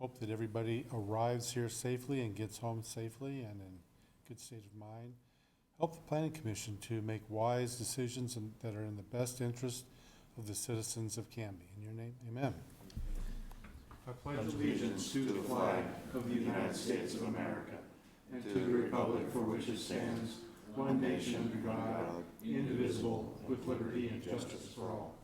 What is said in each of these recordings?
Hope that everybody arrives here safely and gets home safely and in good state of mind. Help the Planning Commission to make wise decisions that are in the best interest of the citizens of Canby. In your name, amen. I pledge allegiance to the flag of the United States of America and to the republic for which it stands, one nation under God, indivisible, with liberty and justice for all.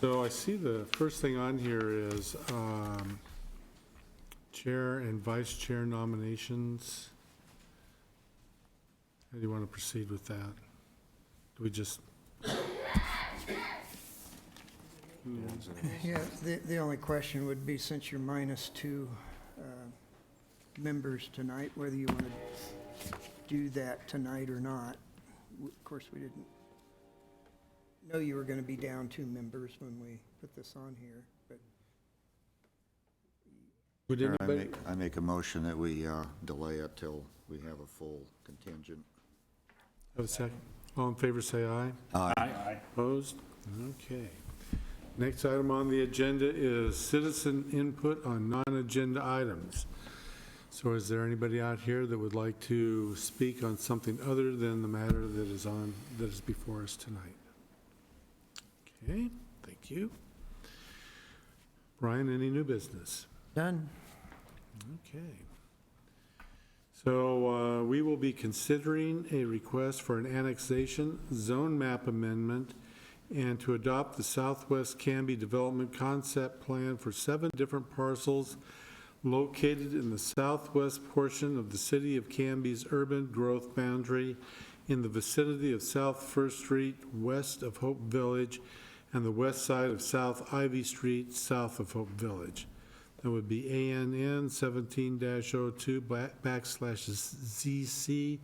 So I see the first thing on here is chair and vice chair nominations. How do you want to proceed with that? Do we just? Yeah, the only question would be, since you're minus two members tonight, whether you want to do that tonight or not. Of course, we didn't know you were going to be down two members when we put this on here, but. Would Mayor, anybody? I make a motion that we delay it till we have a full contingent. Have a second? All in favor, say aye. Aye. Opposed? Okay. Next item on the agenda is citizen input on non-agenda items. So is there anybody out here that would like to speak on something other than the matter that is before us tonight? Okay, thank you. Brian, any new business? Done. Okay. So we will be considering a request for an annexation zone map amendment and to adopt the Southwest Canby Development Concept Plan for 7 different parcels located in the southwest portion of the city of Canby's urban growth boundary in the vicinity of South First Street, west of Hope Village, and the west side of South Ivy Street, south of Hope Village. That would be ANN 17-02/ZC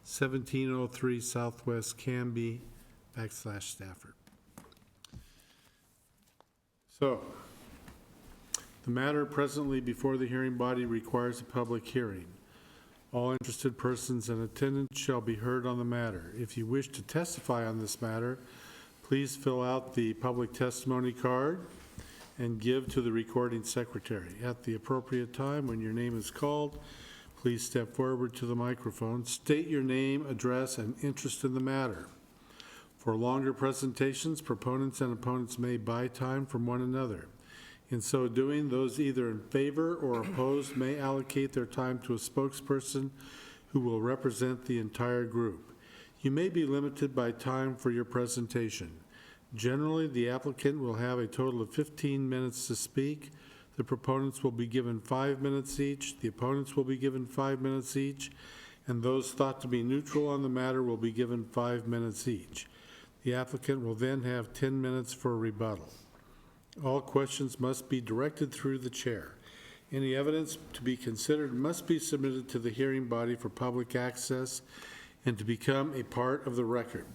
1703 Southwest Canby /Stafford. So, the matter presently before the hearing body requires a public hearing. All interested persons in attendance shall be heard on the matter. If you wish to testify on this matter, please fill out the public testimony card and give to the recording secretary. At the appropriate time, when your name is called, please step forward to the microphone, state your name, address, and interest in the matter. For longer presentations, proponents and opponents may buy time from one another. In so doing, those either in favor or opposed may allocate their time to a spokesperson who will represent the entire group. You may be limited by time for your presentation. Generally, the applicant will have a total of 15 minutes to speak. The proponents will be given 5 minutes each, the opponents will be given 5 minutes each, and those thought to be neutral on the matter will be given 5 minutes each. The applicant will then have 10 minutes for a rebuttal. All questions must be directed through the chair. Any evidence to be considered must be submitted to the hearing body for public access and to become a part of the record.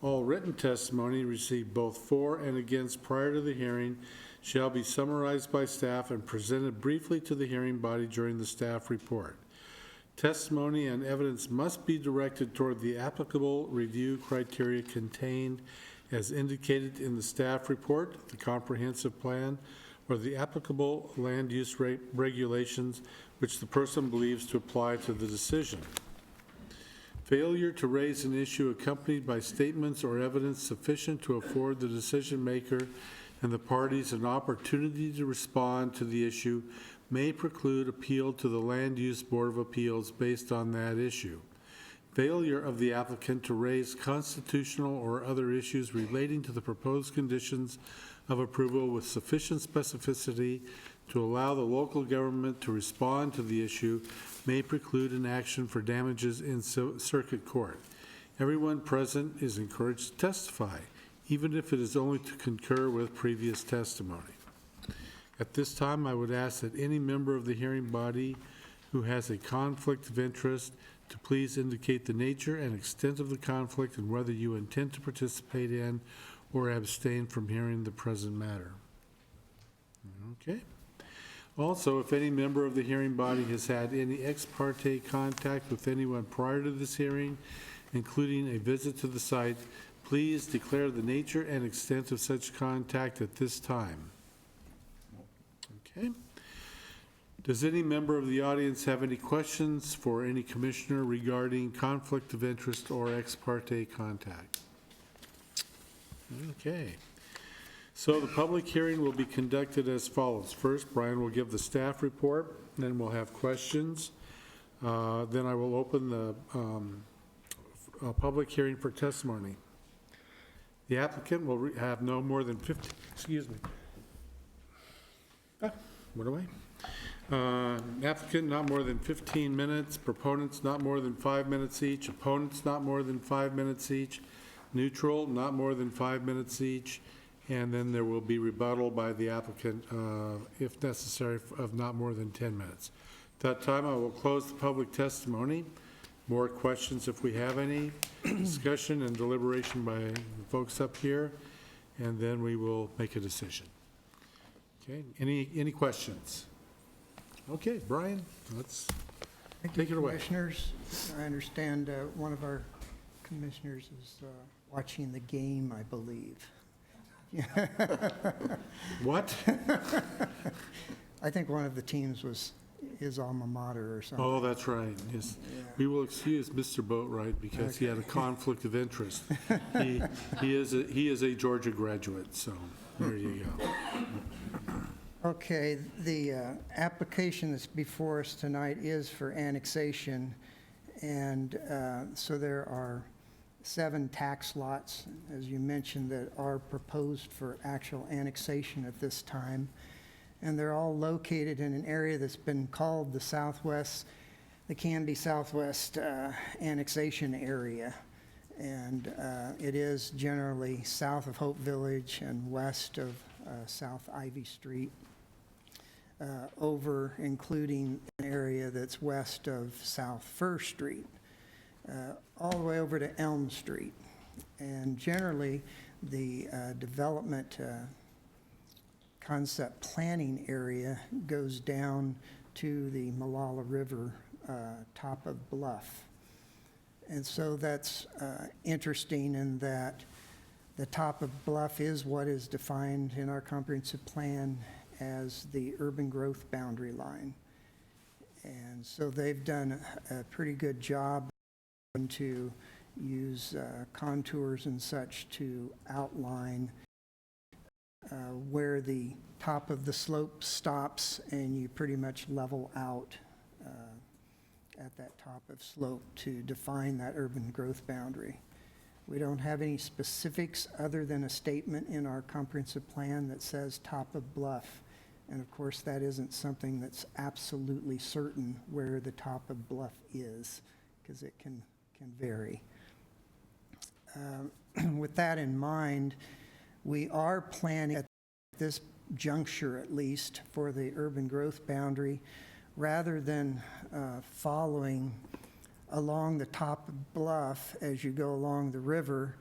All written testimony received both for and against prior to the hearing shall be summarized by staff and presented briefly to the hearing body during the staff report. Testimony and evidence must be directed toward the applicable review criteria contained as indicated in the staff report, the comprehensive plan, or the applicable land use regulations which the person believes to apply to the decision. Failure to raise an issue accompanied by statements or evidence sufficient to afford the decision maker and the parties an opportunity to respond to the issue may preclude appeal to the Land Use Board of Appeals based on that issue. Failure of the applicant to raise constitutional or other issues relating to the proposed conditions of approval with sufficient specificity to allow the local government to respond to the issue may preclude an action for damages in circuit court. Everyone present is encouraged to testify, even if it is only to concur with previous testimony. At this time, I would ask that any member of the hearing body who has a conflict of interest to please indicate the nature and extent of the conflict and whether you intend to participate in or abstain from hearing the present matter. Okay. Also, if any member of the hearing body has had any ex parte contact with anyone prior to this hearing, including a visit to the site, please declare the nature and extent of such contact at this time. Okay. Does any member of the audience have any questions for any commissioner regarding conflict of interest or ex parte contact? Okay. So the public hearing will be conducted as follows. First, Brian will give the staff report, then we'll have questions. Then I will open the public hearing for testimony. The applicant will have no more than 15, excuse me. Went away. Applicant not more than 15 minutes, proponents not more than 5 minutes each, opponents not more than 5 minutes each, neutral not more than 5 minutes each, and then there will be rebuttal by the applicant, if necessary, of not more than 10 minutes. At that time, I will close the public testimony. More questions if we have any, discussion and deliberation by the folks up here, and then we will make a decision. Okay, any questions? Okay, Brian, let's take it away. Commissioners, I understand one of our commissioners is watching the game, I believe. What? I think one of the teams was his alma mater or something. Oh, that's right, yes. Yeah. We will excuse Mr. Boatwright because he had a conflict of interest. He is a Georgia graduate, so there you go. Okay, the application that's before us tonight is for annexation, and so there are 7 tax lots, as you mentioned, that are proposed for actual annexation at this time, and they're all located in an area that's been called the Canby Southwest annexation area, and it is generally south of Hope Village and west of South Ivy Street. Over including an area that's west of South First Street, all the way over to Elm Street. And generally, the development concept planning area goes down to the Malala River top of Bluff. And so that's interesting in that the top of Bluff is what is defined in our comprehensive plan as the urban growth boundary line. And so they've done a pretty good job to use contours and such to outline where the top of the slope stops, and you pretty much level out at that top of slope to define that urban growth boundary. We don't have any specifics other than a statement in our comprehensive plan that says top of bluff. And of course, that isn't something that's absolutely certain where the top of bluff is, because it can vary. With that in mind, we are planning at this juncture, at least, for the urban growth boundary, rather than following along the top of bluff as you go along the river,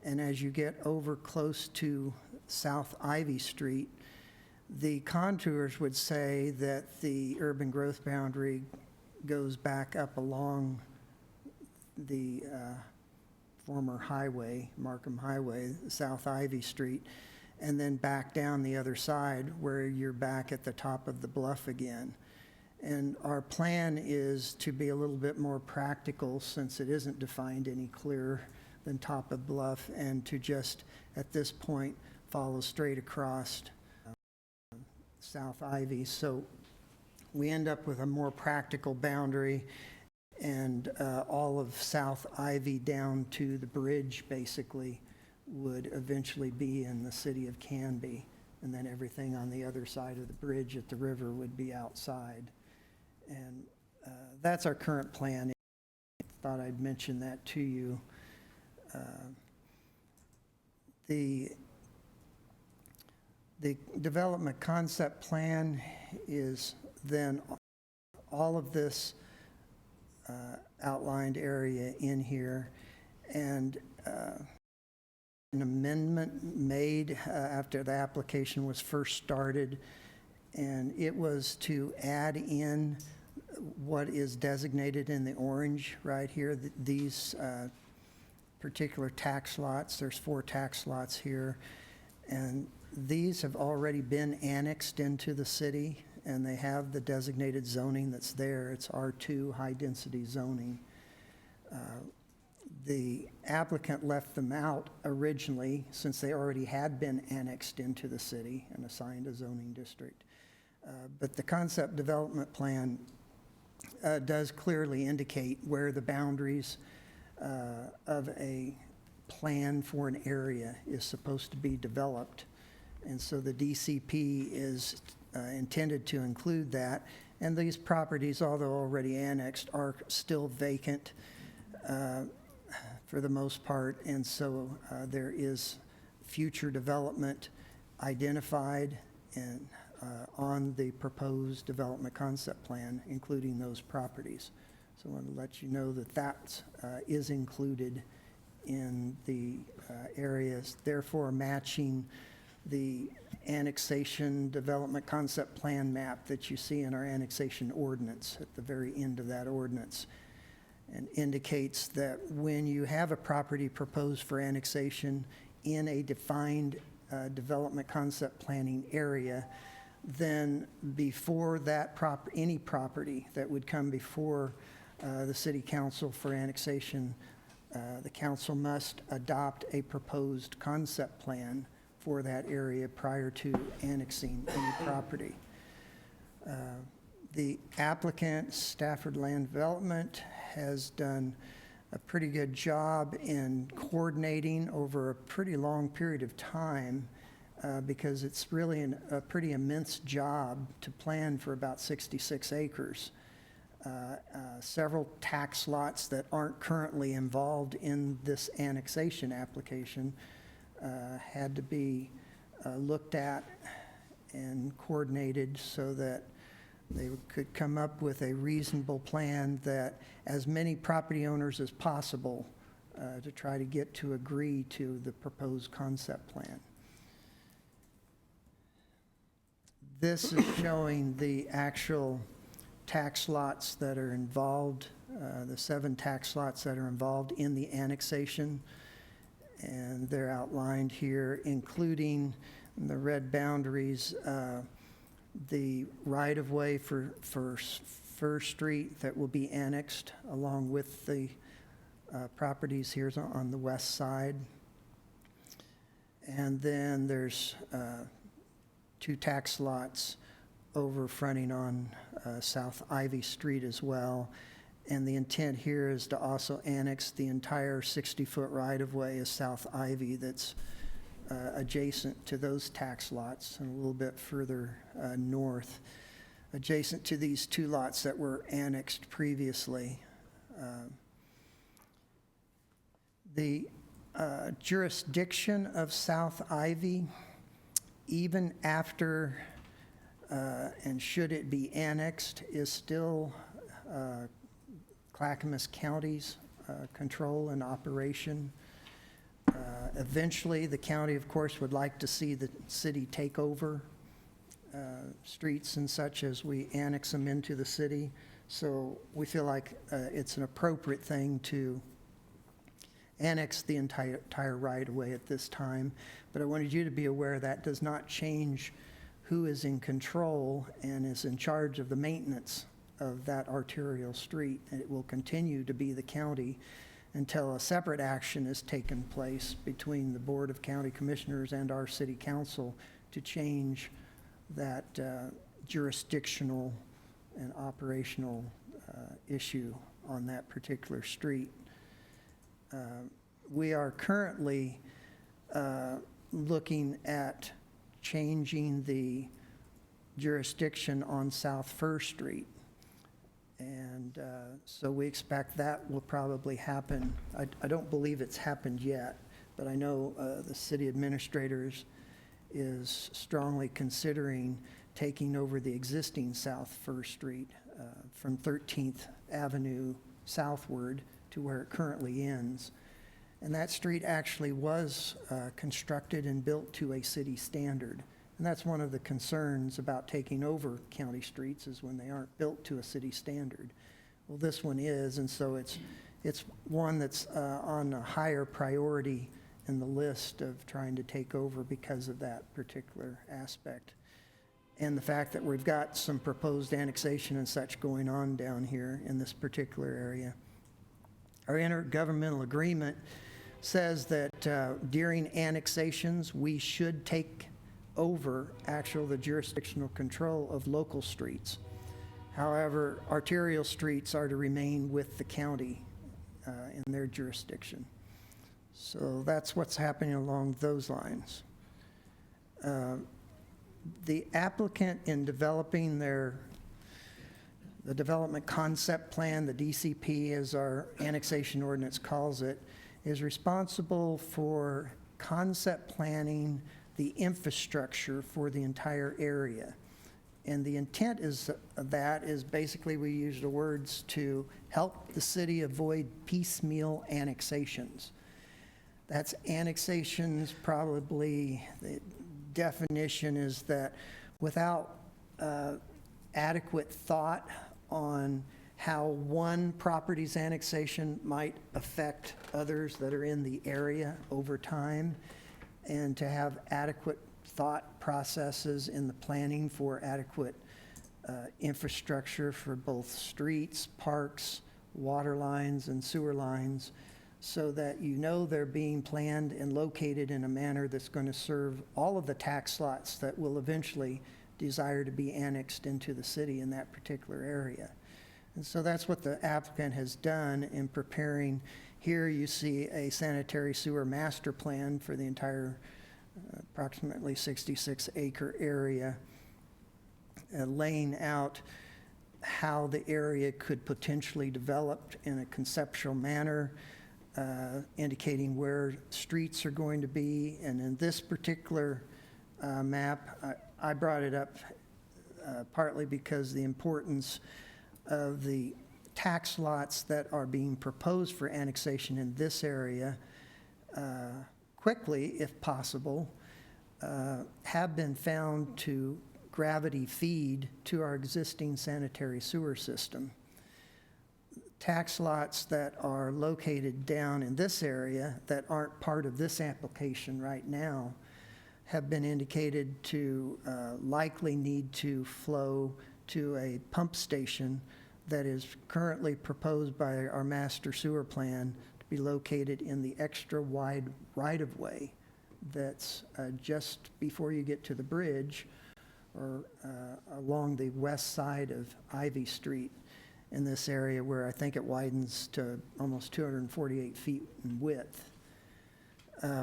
and as you get over close to South Ivy Street, the contours would say that the urban growth boundary goes back up along the former highway, Markham Highway, South Ivy Street, and then back down the other side where you're back at the top of the bluff again. And our plan is to be a little bit more practical, since it isn't defined any clearer than top of bluff, and to just, at this point, follow straight across South Ivy. So we end up with a more practical boundary, and all of South Ivy down to the bridge basically would eventually be in the city of Canby, and then everything on the other side of the bridge at the river would be outside. And that's our current plan. I thought I'd mention that to you. The development concept plan is then all of this outlined area in here, and an amendment made after the application was first started and it was to add in what is designated in the orange right here, these particular tax lots. There's 4 tax lots here, and these have already been annexed into the city, and they have the designated zoning that's there. It's R2 high-density zoning. The applicant left them out originally since they already had been annexed into the city and assigned a zoning district. But the concept development plan does clearly indicate where the boundaries of a plan for an area is supposed to be developed. And so the DCP is intended to include that. And these properties, although already annexed, are still vacant for the most part. And so there is future development identified and on the proposed development concept plan, including those properties. So I want to let you know that that is included in the areas, therefore matching the annexation development concept plan map that you see in our annexation ordinance at the very end of that ordinance, and indicates that when you have a property proposed for annexation in a defined development concept planning area, then before that any property that would come before the city council for annexation, the council must adopt a proposed concept plan for that area prior to annexing any property. The applicant, Stafford Land Development, has done a pretty good job in coordinating over a pretty long period of time because it's really a pretty immense job to plan for about 66 acres. Several tax lots that aren't currently involved in this annexation application had to be looked at and coordinated so that they could come up with a reasonable plan that as many property owners as possible to try to get to agree to the proposed concept plan. This is showing the actual tax lots that are involved, the 7 tax lots that are involved in the annexation. And they're outlined here, including the red boundaries, the right-of-way for Fir Street that will be annexed along with the properties here on the west side. And then there's 2 tax lots over fronting on South Ivy Street as well. And the intent here is to also annex the entire 60-foot right-of-way of South Ivy that's adjacent to those tax lots and a little bit further north, adjacent to these 2 lots that were annexed previously. The jurisdiction of South Ivy, even after and should it be annexed, is still Clackamas County's control and operation. Eventually, the county, of course, would like to see the city take over streets and such as we annex them into the city. So we feel like it's an appropriate thing to annex the entire right-of-way at this time. But I wanted you to be aware that does not change who is in control and is in charge of the maintenance of that arterial street. And it will continue to be the county until a separate action is taken place between the Board of County Commissioners and our City Council to change that jurisdictional and operational issue on that particular street. We are currently looking at changing the jurisdiction on South First Street. And so we expect that will probably happen. I don't believe it's happened yet, but I know the city administrators is strongly considering taking over the existing South First Street from 13th Avenue southward to where it currently ends. And that street actually was constructed and built to a city standard. And that's one of the concerns about taking over county streets, is when they aren't built to a city standard. Well, this one is, and so it's one that's on a higher priority in the list of trying to take over because of that particular aspect. And the fact that we've got some proposed annexation and such going on down here in this particular area. Our intergovernmental agreement says that during annexations, we should take over the jurisdictional control of local streets. However, arterial streets are to remain with the county in their jurisdiction. So that's what's happening along those lines. The applicant, in developing the development concept plan, the DCP as our annexation ordinance calls it, is responsible for concept planning the infrastructure for the entire area. And the intent is basically, we use the words to help the city avoid piecemeal annexations. That's annexations, probably the definition is that without adequate thought on how one property's annexation might affect others that are in the area over time, and to have adequate thought processes in the planning for adequate infrastructure for both streets, parks, water lines, and sewer lines, so that you know they're being planned and located in a manner that's going to serve all of the tax lots that will eventually desire to be annexed into the city in that particular area. And so that's what the applicant has done in preparing. Here you see a sanitary sewer master plan for the entire approximately 66-acre area, laying out how the area could potentially develop in a conceptual manner, indicating where streets are going to be. And in this particular map, I brought it up partly because the importance of the tax lots that are being proposed for annexation in this area quickly, if possible, have been found to gravity feed to our existing sanitary sewer system. Tax lots that are located down in this area that aren't part of this application right now have been indicated to likely need to flow to a pump station that is currently proposed by our master sewer plan to be located in the extra wide right-of-way that's just before you get to the bridge, or along the west side of Ivy Street in this area, where I think it widens to almost 248 feet in width.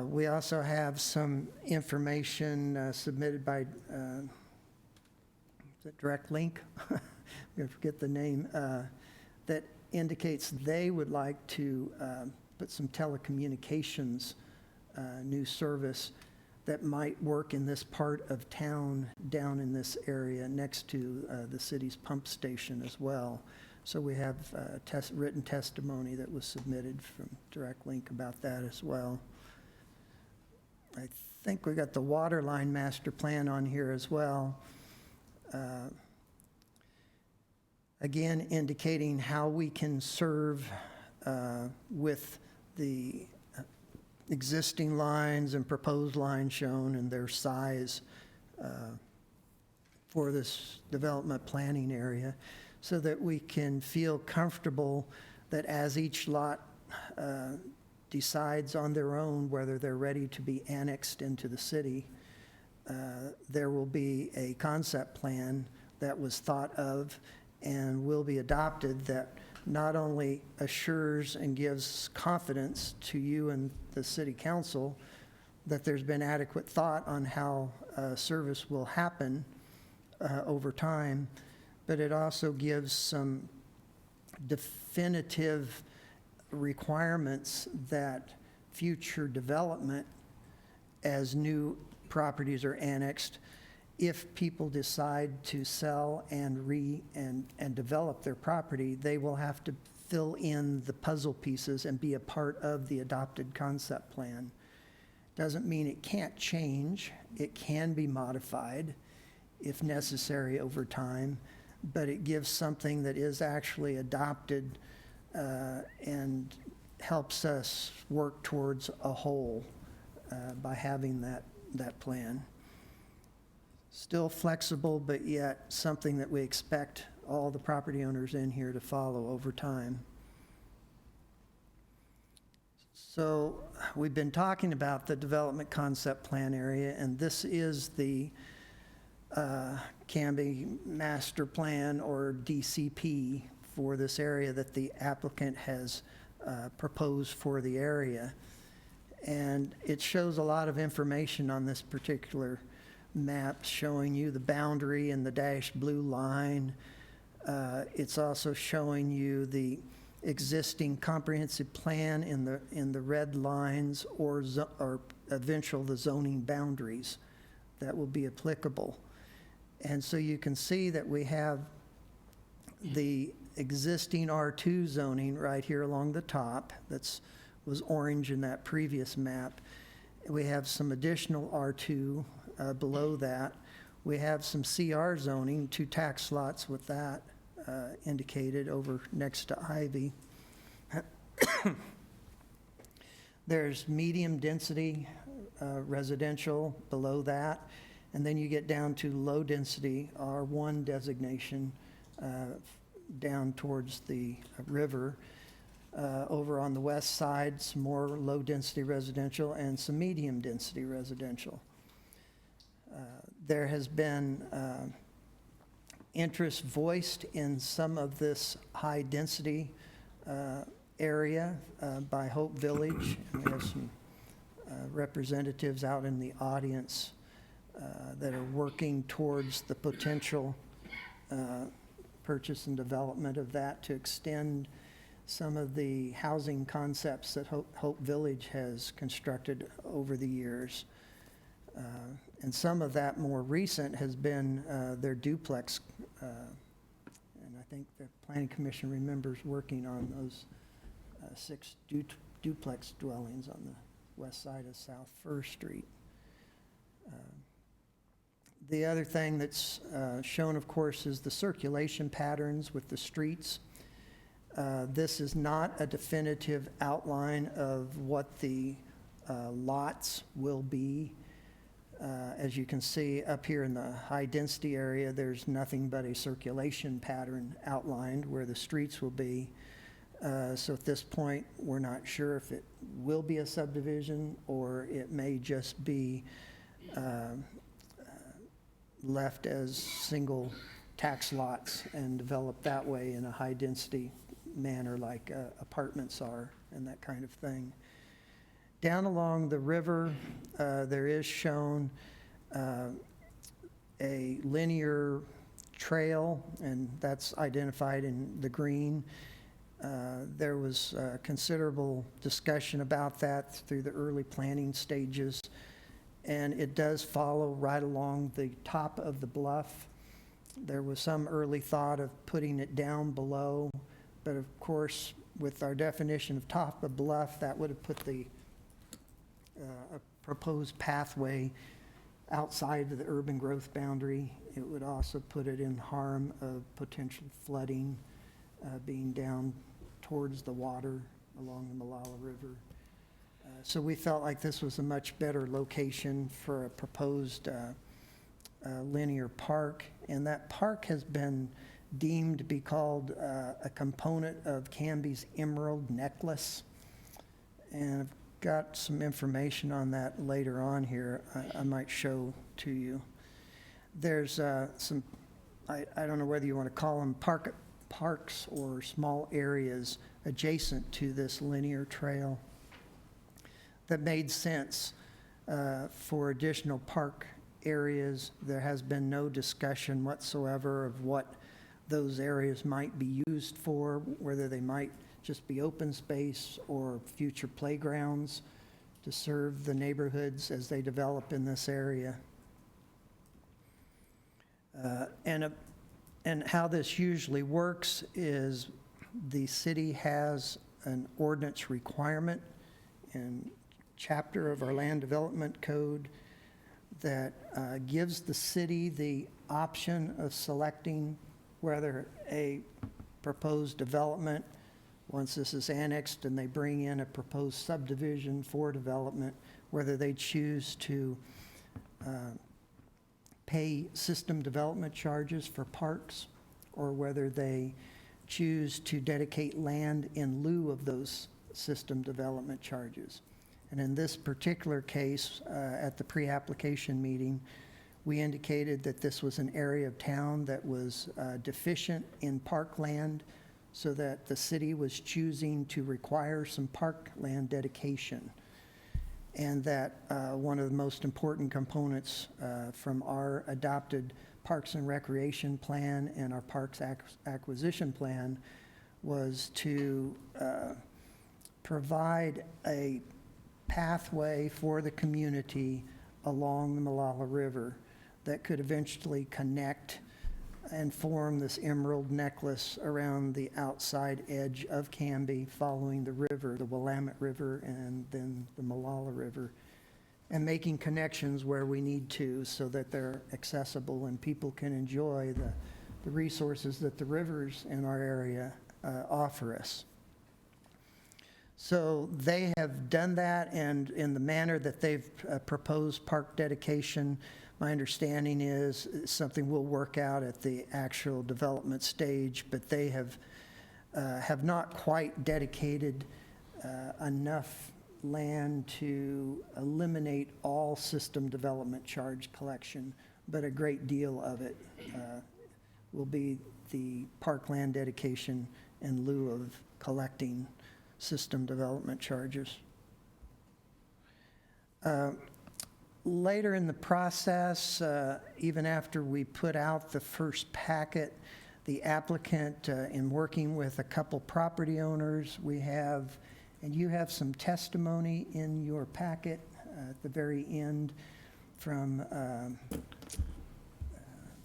We also have some information submitted by, is it Direct Link? I forget the name, that indicates they would like to put some telecommunications new service that might work in this part of town down in this area next to the city's pump station as well. So we have written testimony that was submitted from Direct Link about that as well. I think we got the water line master plan on here as well. Again, indicating how we can serve with the existing lines and proposed lines shown and their size for this development planning area, so that we can feel comfortable that as each lot decides on their own whether they're ready to be annexed into the city, there will be a concept plan that was thought of and will be adopted that not only assures and gives confidence to you and the city council that there's been adequate thought on how service will happen over time, but it also gives some definitive requirements that future development, as new properties are annexed, if people decide to sell and develop their property, they will have to fill in the puzzle pieces and be a part of the adopted concept plan. Doesn't mean it can't change. It can be modified if necessary over time, but it gives something that is actually adopted and helps us work towards a whole by having that plan. Still flexible, but yet something that we expect all the property owners in here to follow over time. So we've been talking about the development concept plan area, and this is the Canby master plan or DCP for this area that the applicant has proposed for the area. And it shows a lot of information on this particular map, showing you the boundary and the dashed blue line. It's also showing you the existing comprehensive plan in the red lines or eventual the zoning boundaries that will be applicable. And so you can see that we have the existing R2 zoning right here along the top was orange in that previous map. We have some additional R2 below that. We have some CR zoning, 2 tax lots with that indicated over next to Ivy. There's medium density residential below that, and then you get down to low density R1 designation down towards the river. Over on the west side, some more low density residential and some medium density residential. There has been interest voiced in some of this high density area by Hope Village. And we have some representatives out in the audience that are working towards the potential purchase and development of that to extend some of the housing concepts that Hope Village has constructed over the years. And some of that more recent has been their duplex, and I think the Planning Commission remembers working on those 6 duplex dwellings on the west side of South First Street. The other thing that's shown, of course, is the circulation patterns with the streets. This is not a definitive outline of what the lots will be. As you can see up here in the high density area, there's nothing but a circulation pattern outlined where the streets will be. So at this point, we're not sure if it will be a subdivision or it may just be left as single tax lots and developed that way in a high density manner like apartments are and that kind of thing. Down along the river, there is shown a linear trail, and that's identified in the green. There was considerable discussion about that through the early planning stages, and it does follow right along the top of the bluff. There was some early thought of putting it down below, but of course, with our definition of top of bluff, that would have put the a proposed pathway outside of the urban growth boundary. It would also put it in harm of potential flooding being down towards the water along the Malala River. So we felt like this was a much better location for a proposed linear park, and that park has been deemed to be called a component of Canby's Emerald Necklace. And I've got some information on that later on here I might show to you. There's some, I don't know whether you want to call them parks or small areas adjacent to this linear trail that made sense for additional park areas. There has been no discussion whatsoever of what those areas might be used for, whether they might just be open space or future playgrounds to serve the neighborhoods as they develop in this area. And how this usually works is the city has an ordinance requirement, and chapter of our land development code that gives the city the option of selecting whether a proposed development, once this is annexed and they bring in a proposed subdivision for development, whether they choose to pay system development charges for parks, or whether they choose to dedicate land in lieu of those system development charges. And in this particular case, at the pre-application meeting, we indicated that this was an area of town that was deficient in parkland, so that the city was choosing to require some parkland dedication. And that one of the most important components from our adopted Parks and Recreation Plan and our Parks Acquisition Plan was to provide a pathway for the community along the Molalla River that could eventually connect and form this emerald necklace around the outside edge of Canby, following the river, the Willamette River, and then the Molalla River, and making connections where we need to so that they're accessible and people can enjoy the resources that the rivers in our area offer us. So they have done that, and in the manner that they've proposed park dedication, my understanding is something we'll work out at the actual development stage, but they have not quite dedicated enough land to eliminate all system development charge collection, but a great deal of it will be the parkland dedication in lieu of collecting system development charges. Later in the process, even after we put out the first packet, the applicant, in working with a couple property owners, we have, and you have some testimony in your packet at the very end from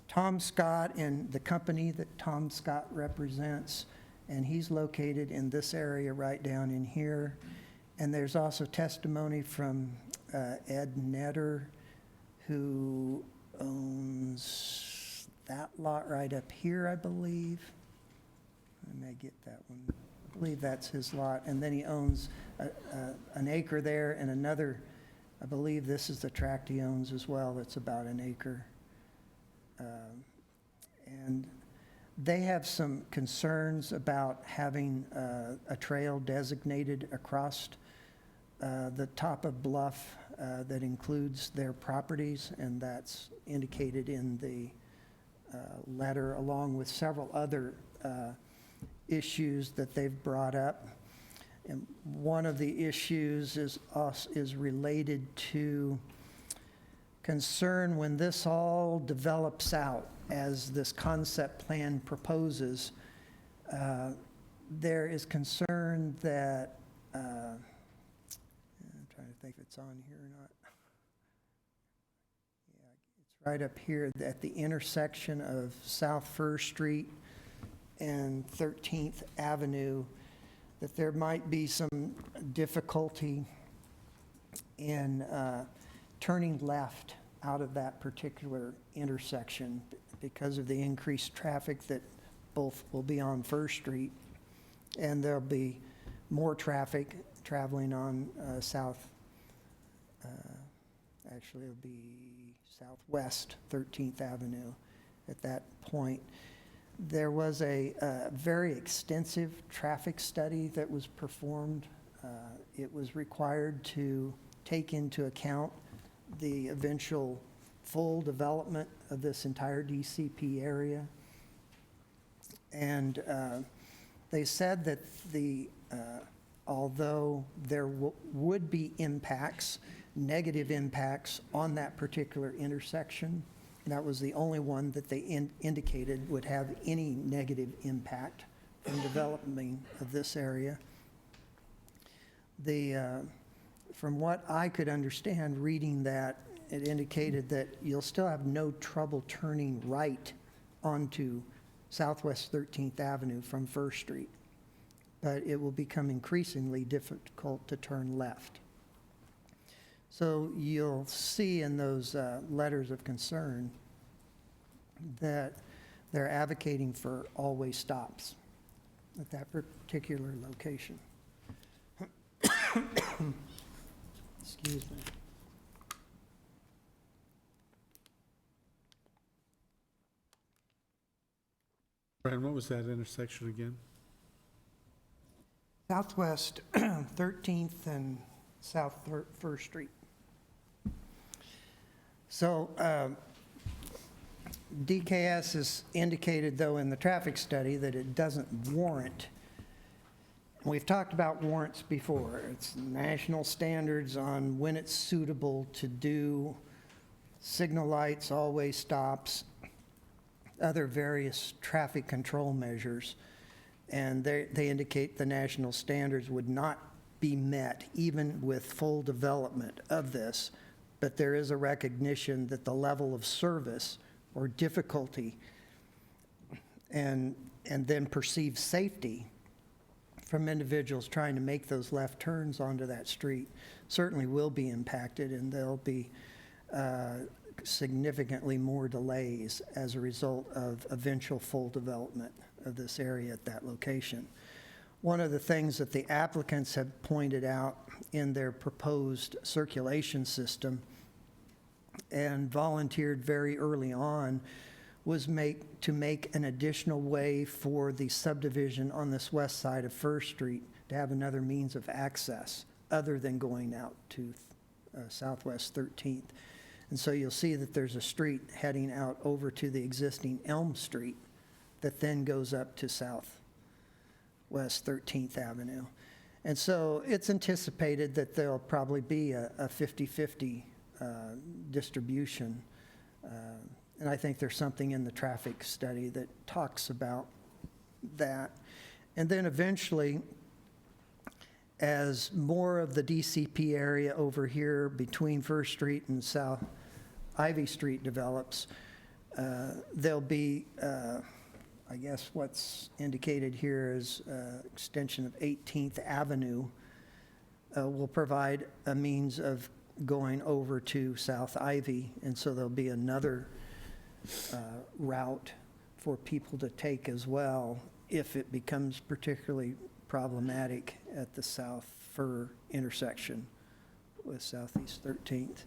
Tom Scott and the company that Tom Scott represents, and he's located in this area right down in here. And there's also testimony from Ed Netter, who owns that lot right up here, I believe. I may get that one. I believe that's his lot. And then he owns an acre there, and another, I believe this is the tract he owns as well. It's about an acre. And they have some concerns about having a trail designated across the top of bluff that includes their properties, and that's indicated in the letter, along with several other issues that they've brought up. And one of the issues is related to concern when this all develops out as this concept plan proposes. There is concern that I'm trying to think if it's on here or not. Yeah, it's right up here at the intersection of South First Street and 13th Avenue, that there might be some difficulty in turning left out of that particular intersection because of the increased traffic that both will be on First Street, and there'll be more traffic traveling on actually it'll be southwest 13th Avenue at that point. There was a very extensive traffic study that was performed. It was required to take into account the eventual full development of this entire DCP area. And they said that although there would be impacts, negative impacts on that particular intersection, that was the only one that they indicated would have any negative impact from development of this area. From what I could understand reading that, it indicated that you'll still have no trouble turning right onto Southwest 13th Avenue from First Street, but it will become increasingly difficult to turn left. So you'll see in those letters of concern that they're advocating for always stops at that particular location. Excuse me. Brian, what was that intersection again? Southwest 13th and South First Street. So DKS has indicated, though, in the traffic study that it doesn't warrant. We've talked about warrants before. It's national standards on when it's suitable to do signal lights, always stops, other various traffic control measures. And they indicate the national standards would not be met even with full development of this, but there is a recognition that the level of service or difficulty and then perceived safety from individuals trying to make those left turns onto that street certainly will be impacted, and there'll be significantly more delays as a result of eventual full development of this area at that location. One of the things that the applicants have pointed out in their proposed circulation system and volunteered very early on was to make an additional way for the subdivision on this west side of First Street to have another means of access other than going out to Southwest 13th. And so you'll see that there's a street heading out over to the existing Elm Street that then goes up to Southwest 13th Avenue. And so it's anticipated that there'll probably be a 50-50 distribution. And I think there's something in the traffic study that talks about that. And then eventually, as more of the DCP area over here between First Street and South Ivy Street develops, there'll be, I guess what's indicated here is extension of 18th Avenue will provide a means of going over to South Ivy, and so there'll be another route for people to take as well if it becomes particularly problematic at the South Fur intersection with Southeast 13th.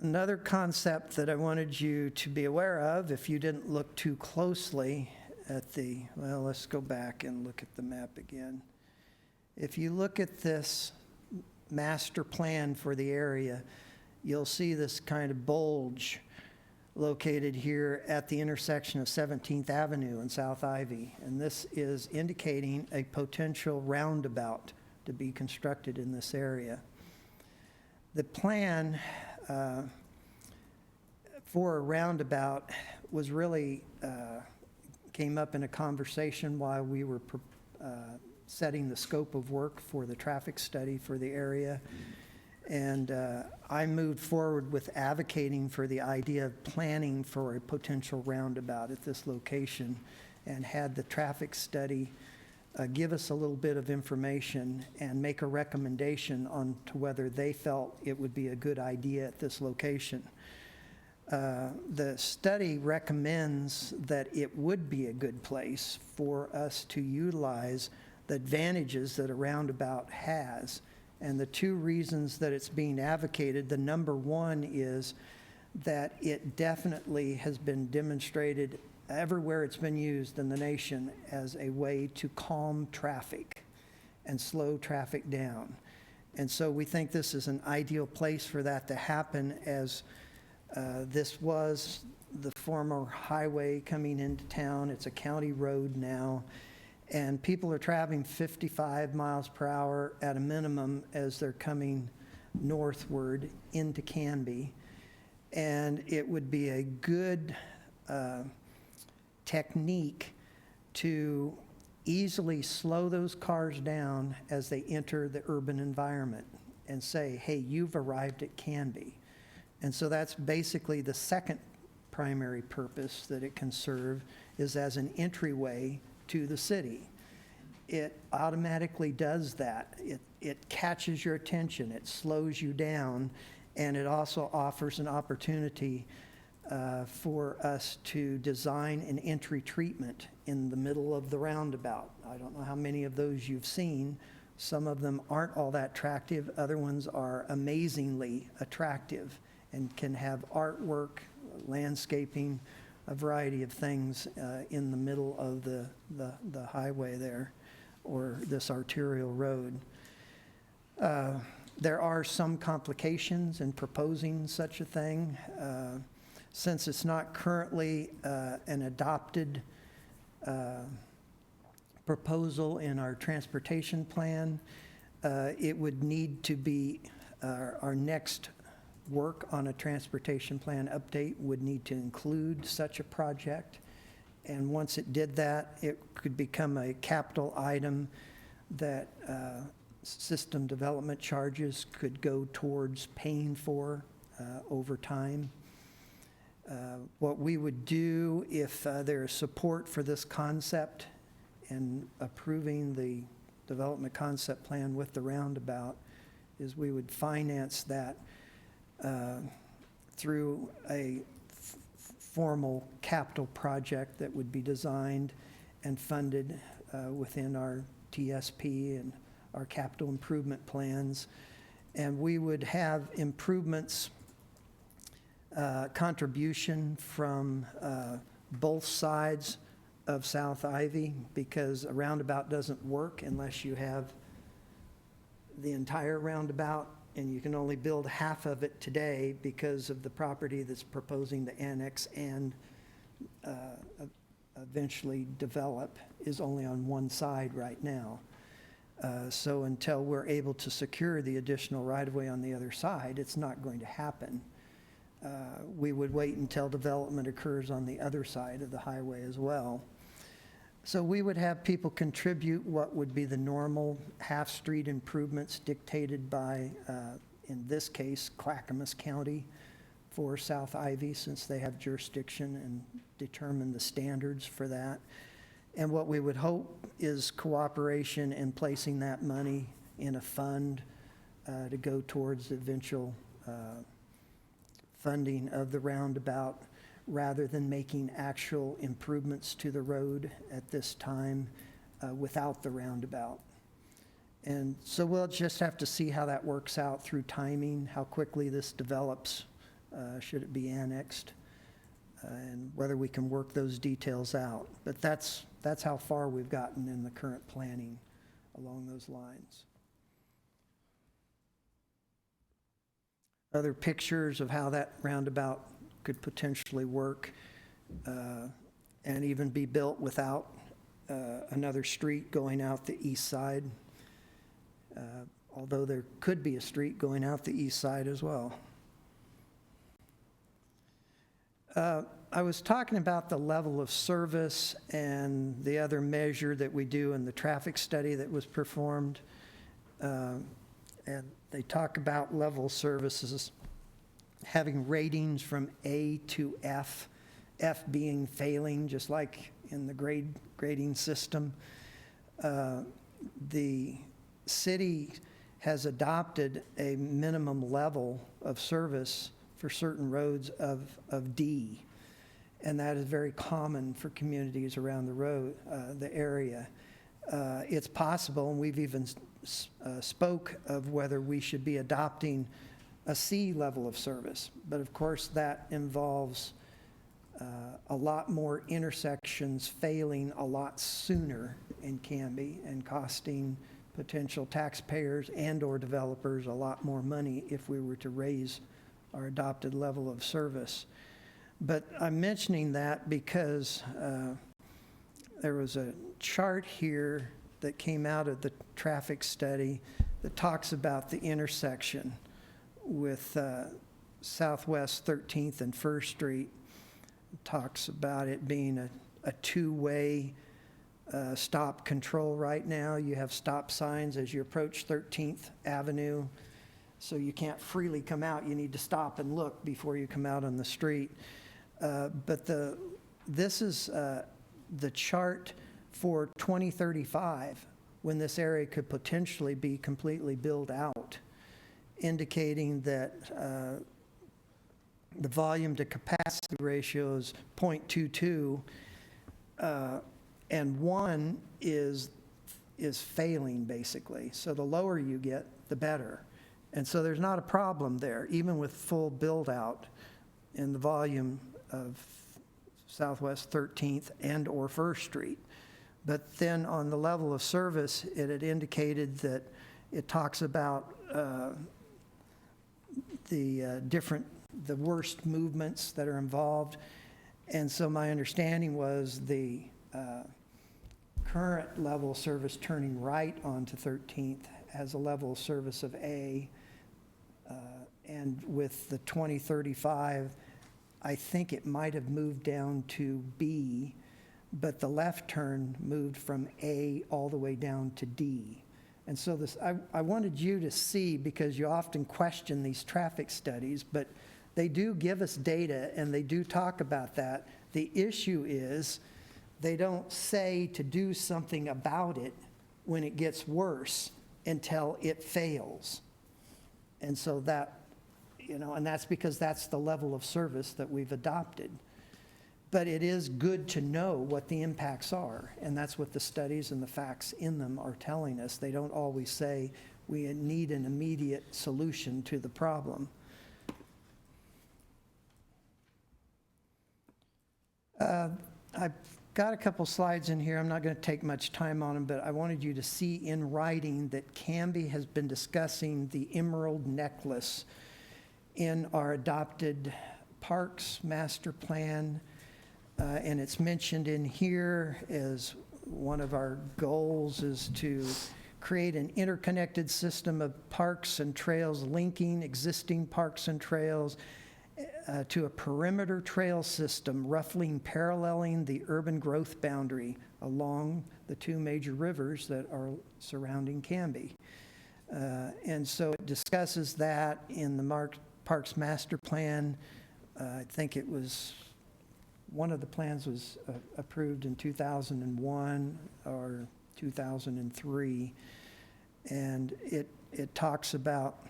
Another concept that I wanted you to be aware of, if you didn't look too closely at the, well, let's go back and look at the map again. If you look at this master plan for the area, you'll see this kind of bulge located here at the intersection of 17th Avenue and South Ivy. And this is indicating a potential roundabout to be constructed in this area. The plan for a roundabout was really came up in a conversation while we were setting the scope of work for the traffic study for the area. And I moved forward with advocating for the idea of planning for a potential roundabout at this location, and had the traffic study give us a little bit of information and make a recommendation on to whether they felt it would be a good idea at this location. The study recommends that it would be a good place for us to utilize the advantages that a roundabout has. And the two reasons that it's being advocated, the number one is that it definitely has been demonstrated everywhere it's been used in the nation as a way to calm traffic and slow traffic down. And so we think this is an ideal place for that to happen, as this was the former highway coming into town. It's a county road now. And people are traveling 55 miles per hour at a minimum as they're coming northward into Canby. And it would be a good technique to easily slow those cars down as they enter the urban environment and say, hey, you've arrived at Canby. And so that's basically the second primary purpose that it can serve, is as an entryway to the city. It automatically does that. it catches your attention, it slows you down, and it also offers an opportunity for us to design an entry treatment in the middle of the roundabout. I don't know how many of those you've seen. Some of them aren't all that attractive. Other ones are amazingly attractive and can have artwork, landscaping, a variety of things in the middle of the highway there, or this arterial road. There are some complications in proposing such a thing. Since it's not currently an adopted proposal in our transportation plan, it would need to be, our next work on a transportation plan update would need to include such a project. And once it did that, it could become a capital item that system development charges could go towards paying for over time. What we would do if there is support for this concept and approving the development concept plan with the roundabout is we would finance that through a formal capital project that would be designed and funded within our TSP and our capital improvement plans. And we would have improvements contribution from both sides of South Ivy, because a roundabout doesn't work unless you have the entire roundabout, and you can only build half of it today because of the property that's proposing to annex and eventually develop is only on one side right now. So until we're able to secure the additional right-of-way on the other side, it's not going to happen. We would wait until development occurs on the other side of the highway as well. So we would have people contribute what would be the normal half-street improvements dictated by, in this case, Clackamas County for South Ivy, since they have jurisdiction and determine the standards for that. And what we would hope is cooperation in placing that money in a fund to go towards the eventual funding of the roundabout, rather than making actual improvements to the road at this time without the roundabout. And so we'll just have to see how that works out through timing, how quickly this develops, should it be annexed, and whether we can work those details out. But that's how far we've gotten in the current planning along those lines. Other pictures of how that roundabout could potentially work and even be built without another street going out the east side, although there could be a street going out the east side as well. I was talking about the level of service and the other measure that we do in the traffic study that was performed. And they talk about level services having ratings from A to F, F being failing, just like in the grading system. The city has adopted a minimum level of service for certain roads of D, and that is very common for communities around the road, the area. It's possible, and we've even spoke of whether we should be adopting a C level of service, but of course that involves a lot more intersections failing a lot sooner in Canby and costing potential taxpayers and or developers a lot more money if we were to raise our adopted level of service. But I'm mentioning that because there was a chart here that came out of the traffic study that talks about the intersection with Southwest 13th and 1st Street. It talks about it being a two-way stop control right now. You have stop signs as you approach 13th Avenue, so you can't freely come out. You need to stop and look before you come out on the street. But this is the chart for 2035, when this area could potentially be completely built out, indicating that the volume to capacity ratio is 0.22, and 1 is failing, basically. So the lower you get, the better. And so there's not a problem there, even with full build-out in the volume of Southwest 13th and/or First Street. But then on the level of service, it had indicated that it talks about the worst movements that are involved. And so my understanding was the current level of service turning right onto 13th has a level of service of A. And with the 2035, I think it might have moved down to B, but the left turn moved from A all the way down to D. And so this, I wanted you to see, because you often question these traffic studies, but they do give us data and they do talk about that. The issue is they don't say to do something about it when it gets worse until it fails. And so that, and that's because that's the level of service that we've adopted. But it is good to know what the impacts are, and that's what the studies and the facts in them are telling us. They don't always say we need an immediate solution to the problem. I've got a couple slides in here. I'm not going to take much time on them, but I wanted you to see in writing that Canby has been discussing the Emerald Necklace in our adopted Parks Master Plan. And it's mentioned in here as one of our goals is to create an interconnected system of parks and trails linking existing parks and trails to a perimeter trail system roughly paralleling the urban growth boundary along the two major rivers that are surrounding Canby. And so it discusses that in the Parks Master Plan. I think it was, one of the plans was approved in 2001 or 2003. And it talks about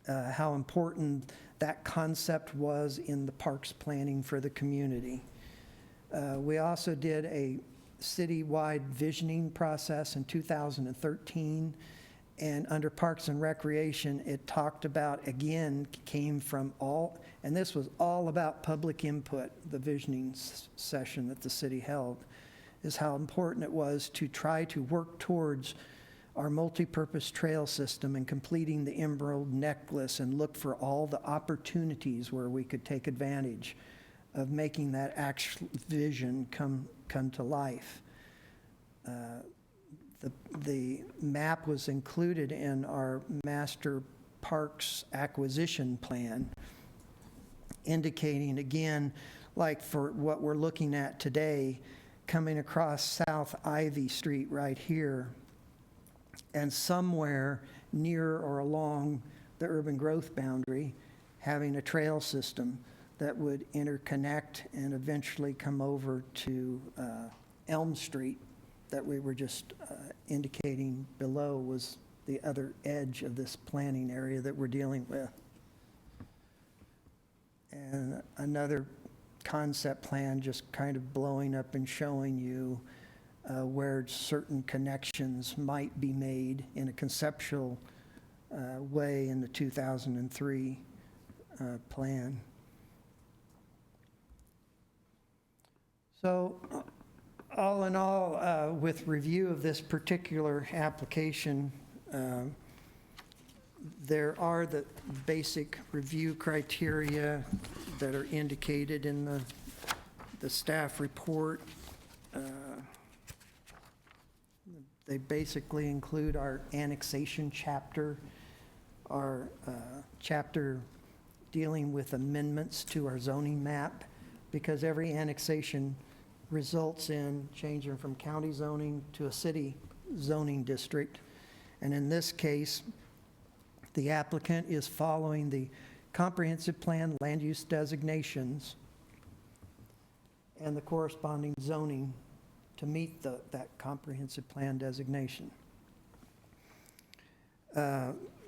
how important that concept was in the parks planning for the community. We also did a citywide visioning process in 2013, and under Parks and Recreation, it talked about, again, came from all, and this was all about public input, the visioning session that the city held, is how important it was to try to work towards our multi-purpose trail system and completing the Emerald Necklace and look for all the opportunities where we could take advantage of making that actual vision come to life. The map was included in our master parks acquisition plan, indicating again, like for what we're looking at today, coming across South Ivy Street right here, and somewhere near or along the urban growth boundary, having a trail system that would interconnect and eventually come over to Elm Street that we were just indicating below was the other edge of this planning area that we're dealing with. And another concept plan just kind of blowing up and showing you where certain connections might be made in a conceptual way in the 2003 plan. So all in all, with review of this particular application, there are the basic review criteria that are indicated in the staff report. They basically include our annexation chapter, our chapter dealing with amendments to our zoning map, because every annexation results in changing from county zoning to a city zoning district. And in this case, the applicant is following the comprehensive plan land use designations and the corresponding zoning to meet that comprehensive plan designation.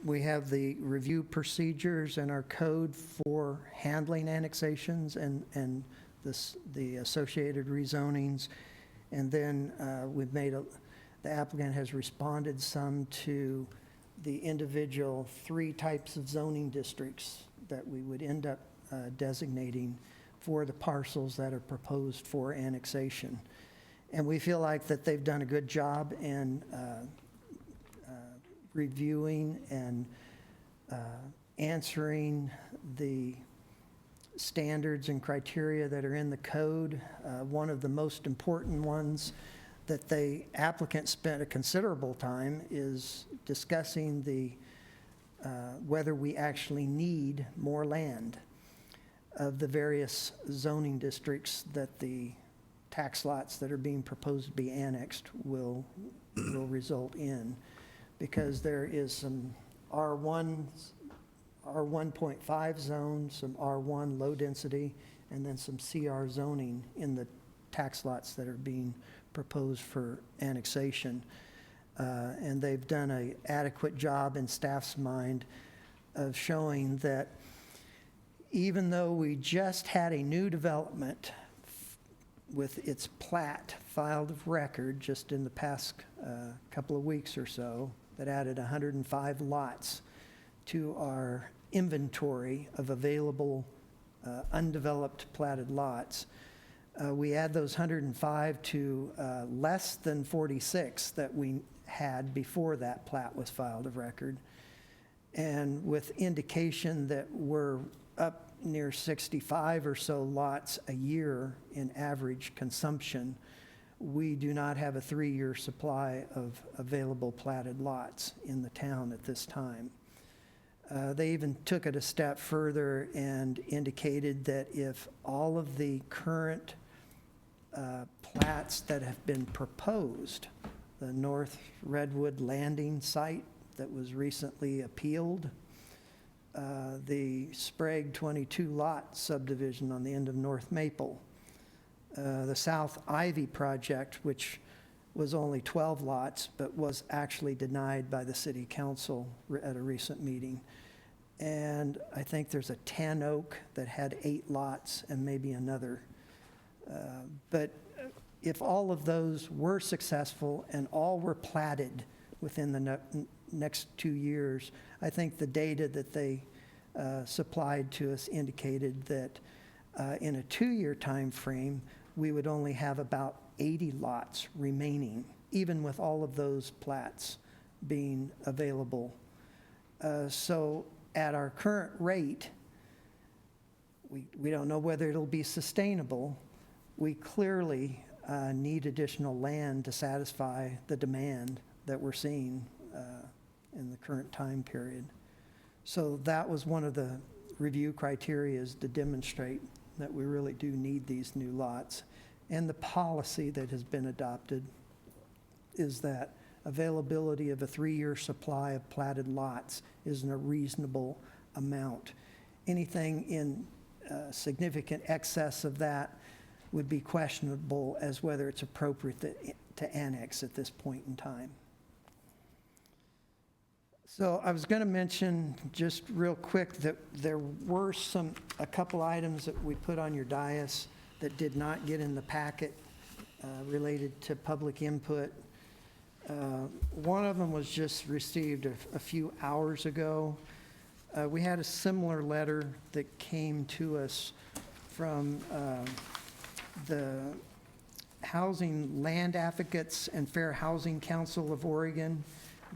We have the review procedures in our code for handling annexations and the associated rezonings. And then we've made, the applicant has responded some to the individual 3 types of zoning districts that we would end up designating for the parcels that are proposed for annexation. And we feel like that they've done a good job in reviewing and answering the standards and criteria that are in the code. One of the most important ones that the applicant spent a considerable time is discussing the whether we actually need more land of the various zoning districts that the tax lots that are being proposed to be annexed will result in. Because there is some R1.5 zones, some R1 low density, and then some CR zoning in the tax lots that are being proposed for annexation. And they've done an adequate job in staff's mind of showing that even though we just had a new development with its plat filed of record just in the past couple of weeks or so, that added 105 lots to our inventory of available undeveloped platted lots. We add those 105 to less than 46 that we had before that plat was filed of record. And with indication that we're up near 65 or so lots a year in average consumption, we do not have a 3-year supply of available platted lots in the town at this time. They even took it a step further and indicated that if all of the current plats that have been proposed, the North Redwood Landing site that was recently appealed, the Sprague 22 lot subdivision on the end of North Maple, the South Ivy project, which was only 12 lots, but was actually denied by the city council at a recent meeting. And I think there's a 10 Oak that had 8 lots and maybe another. But if all of those were successful and all were platted within the next 2 years, I think the data that they supplied to us indicated that in a 2-year time frame, we would only have about 80 lots remaining, even with all of those plats being available. So at our current rate, we don't know whether it'll be sustainable. We clearly need additional land to satisfy the demand that we're seeing in the current time period. So that was one of the review criteria, is to demonstrate that we really do need these new lots. And the policy that has been adopted is that availability of a 3-year supply of platted lots is in a reasonable amount. Anything in significant excess of that would be questionable as whether it's appropriate to annex at this point in time. So I was going to mention just real quick that there were a couple items that we put on your dais that did not get in the packet related to public input. One of them was just received a few hours ago. We had a similar letter that came to us from the Housing Land Advocates and Fair Housing Council of Oregon.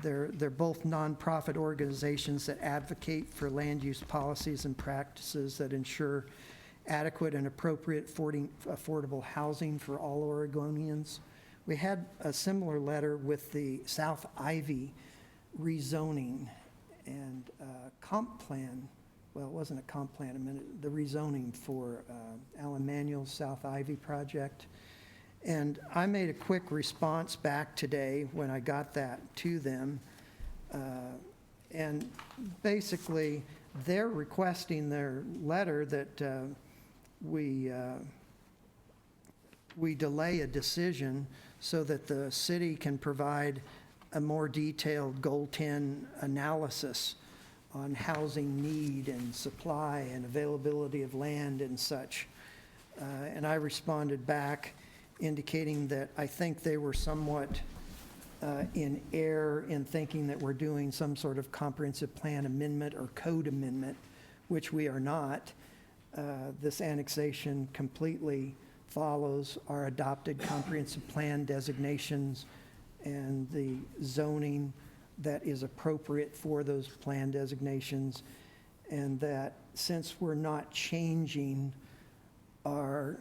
They're both nonprofit organizations that advocate for land use policies and practices that ensure adequate and appropriate affordable housing for all Oregonians. We had a similar letter with the South Ivy rezoning and comp plan. Well, it wasn't a comp plan, the rezoning for Alan Manuel's South Ivy project. And I made a quick response back today when I got that to them. And basically, they're requesting their letter that we we delay a decision so that the city can provide a more detailed Goal 10 analysis on housing need and supply and availability of land and such. And I responded back indicating that I think they were somewhat in error in thinking that we're doing some sort of comprehensive plan amendment or code amendment, which we are not. This annexation completely follows our adopted comprehensive plan designations and the zoning that is appropriate for those plan designations, and that since we're not changing our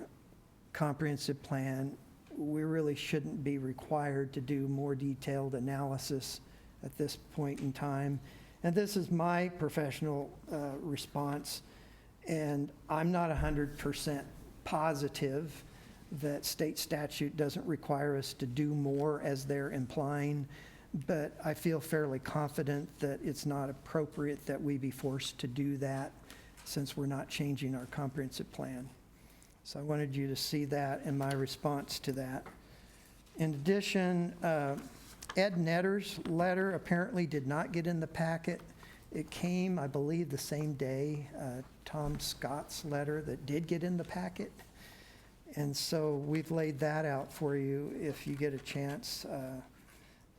comprehensive plan, we really shouldn't be required to do more detailed analysis at this point in time. And this is my professional response, and I'm not 100% positive that state statute doesn't require us to do more as they're implying, but I feel fairly confident that it's not appropriate that we be forced to do that since we're not changing our comprehensive plan. So I wanted you to see that in my response to that. In addition, Ed Netter's letter apparently did not get in the packet. It came, I believe, the same day Tom Scott's letter that did get in the packet. And so we've laid that out for you. If you get a chance,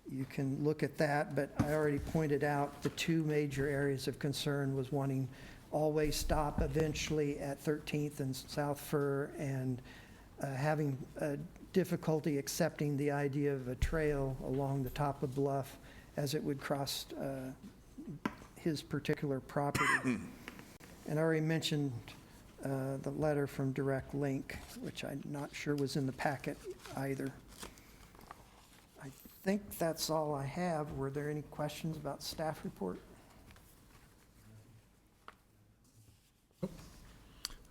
you can look at that. But I already pointed out the two major areas of concern was wanting all-way stop eventually at 13th and South Fir, and having difficulty accepting the idea of a trail along the top of Bluff as it would cross his particular property. And I already mentioned the letter from Direct Link, which I'm not sure was in the packet either. I think that's all I have. Were there any questions about staff report?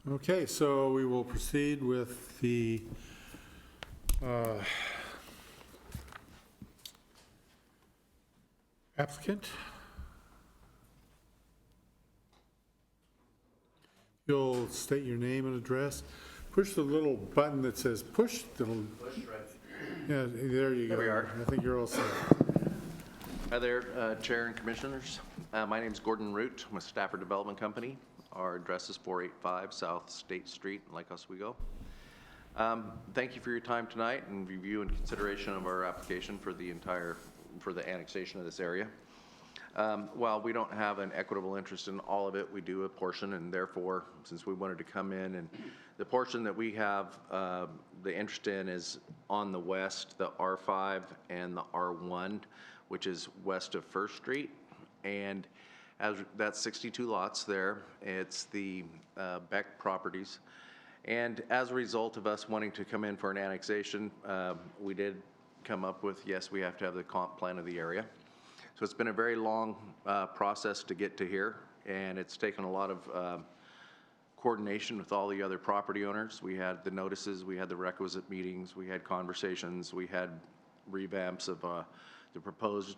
Okay, so we will proceed with the applicant. You'll state your name and address. Push the little button that says push. Push right. Yeah, there you go. There we are. I think you're all set. Hi there, Chair and Commissioners. My name is Gordon Root. I'm with Stafford Development Company. Our address is 485 South State Street in Lake Oswego. Thank you for your time tonight and review and consideration of our application for the annexation of this area. While we don't have an equitable interest in all of it, we do a portion, and therefore, since we wanted to come in, and the portion that we have the interest in is on the west, the R5 and the R1, which is west of First Street, and that's 62 lots there. It's the Beck properties. And as a result of us wanting to come in for an annexation, we did come up with, yes, we have to have the comp plan of the area. So it's been a very long process to get to here, and it's taken a lot of coordination with all the other property owners. We had the notices, we had the requisite meetings, we had conversations, we had revamps of the proposed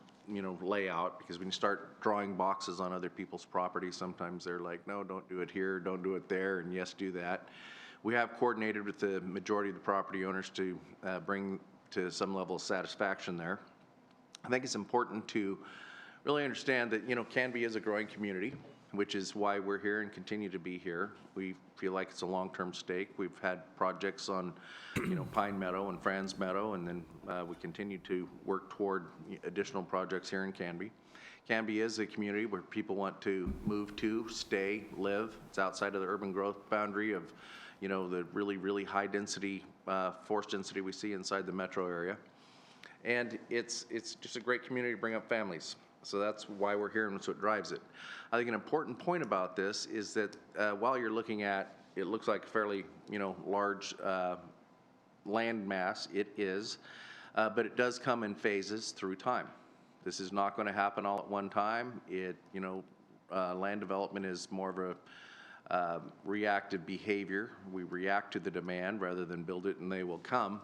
layout, because when you start drawing boxes on other people's property, sometimes they're like, no, don't do it here, don't do it there, and yes, do that. We have coordinated with the majority of the property owners to bring to some level of satisfaction there. I think it's important to really understand that, Canby is a growing community, which is why we're here and continue to be here. We feel like it's a long-term stake. We've had projects on, Pine Meadow and Franz Meadow, and then we continue to work toward additional projects here in Canby. Canby is a community where people want to move to, stay, live. It's outside of the urban growth boundary of, the really, really high density, force density we see inside the metro area. And it's just a great community to bring up families. So that's why we're here, and that's what drives it. I think an important point about this is that while you're looking at, it looks like a fairly, large land mass, it is, but it does come in phases through time. This is not going to happen all at one time. Land development is more of a reactive behavior. We react to the demand rather than build it and they will come.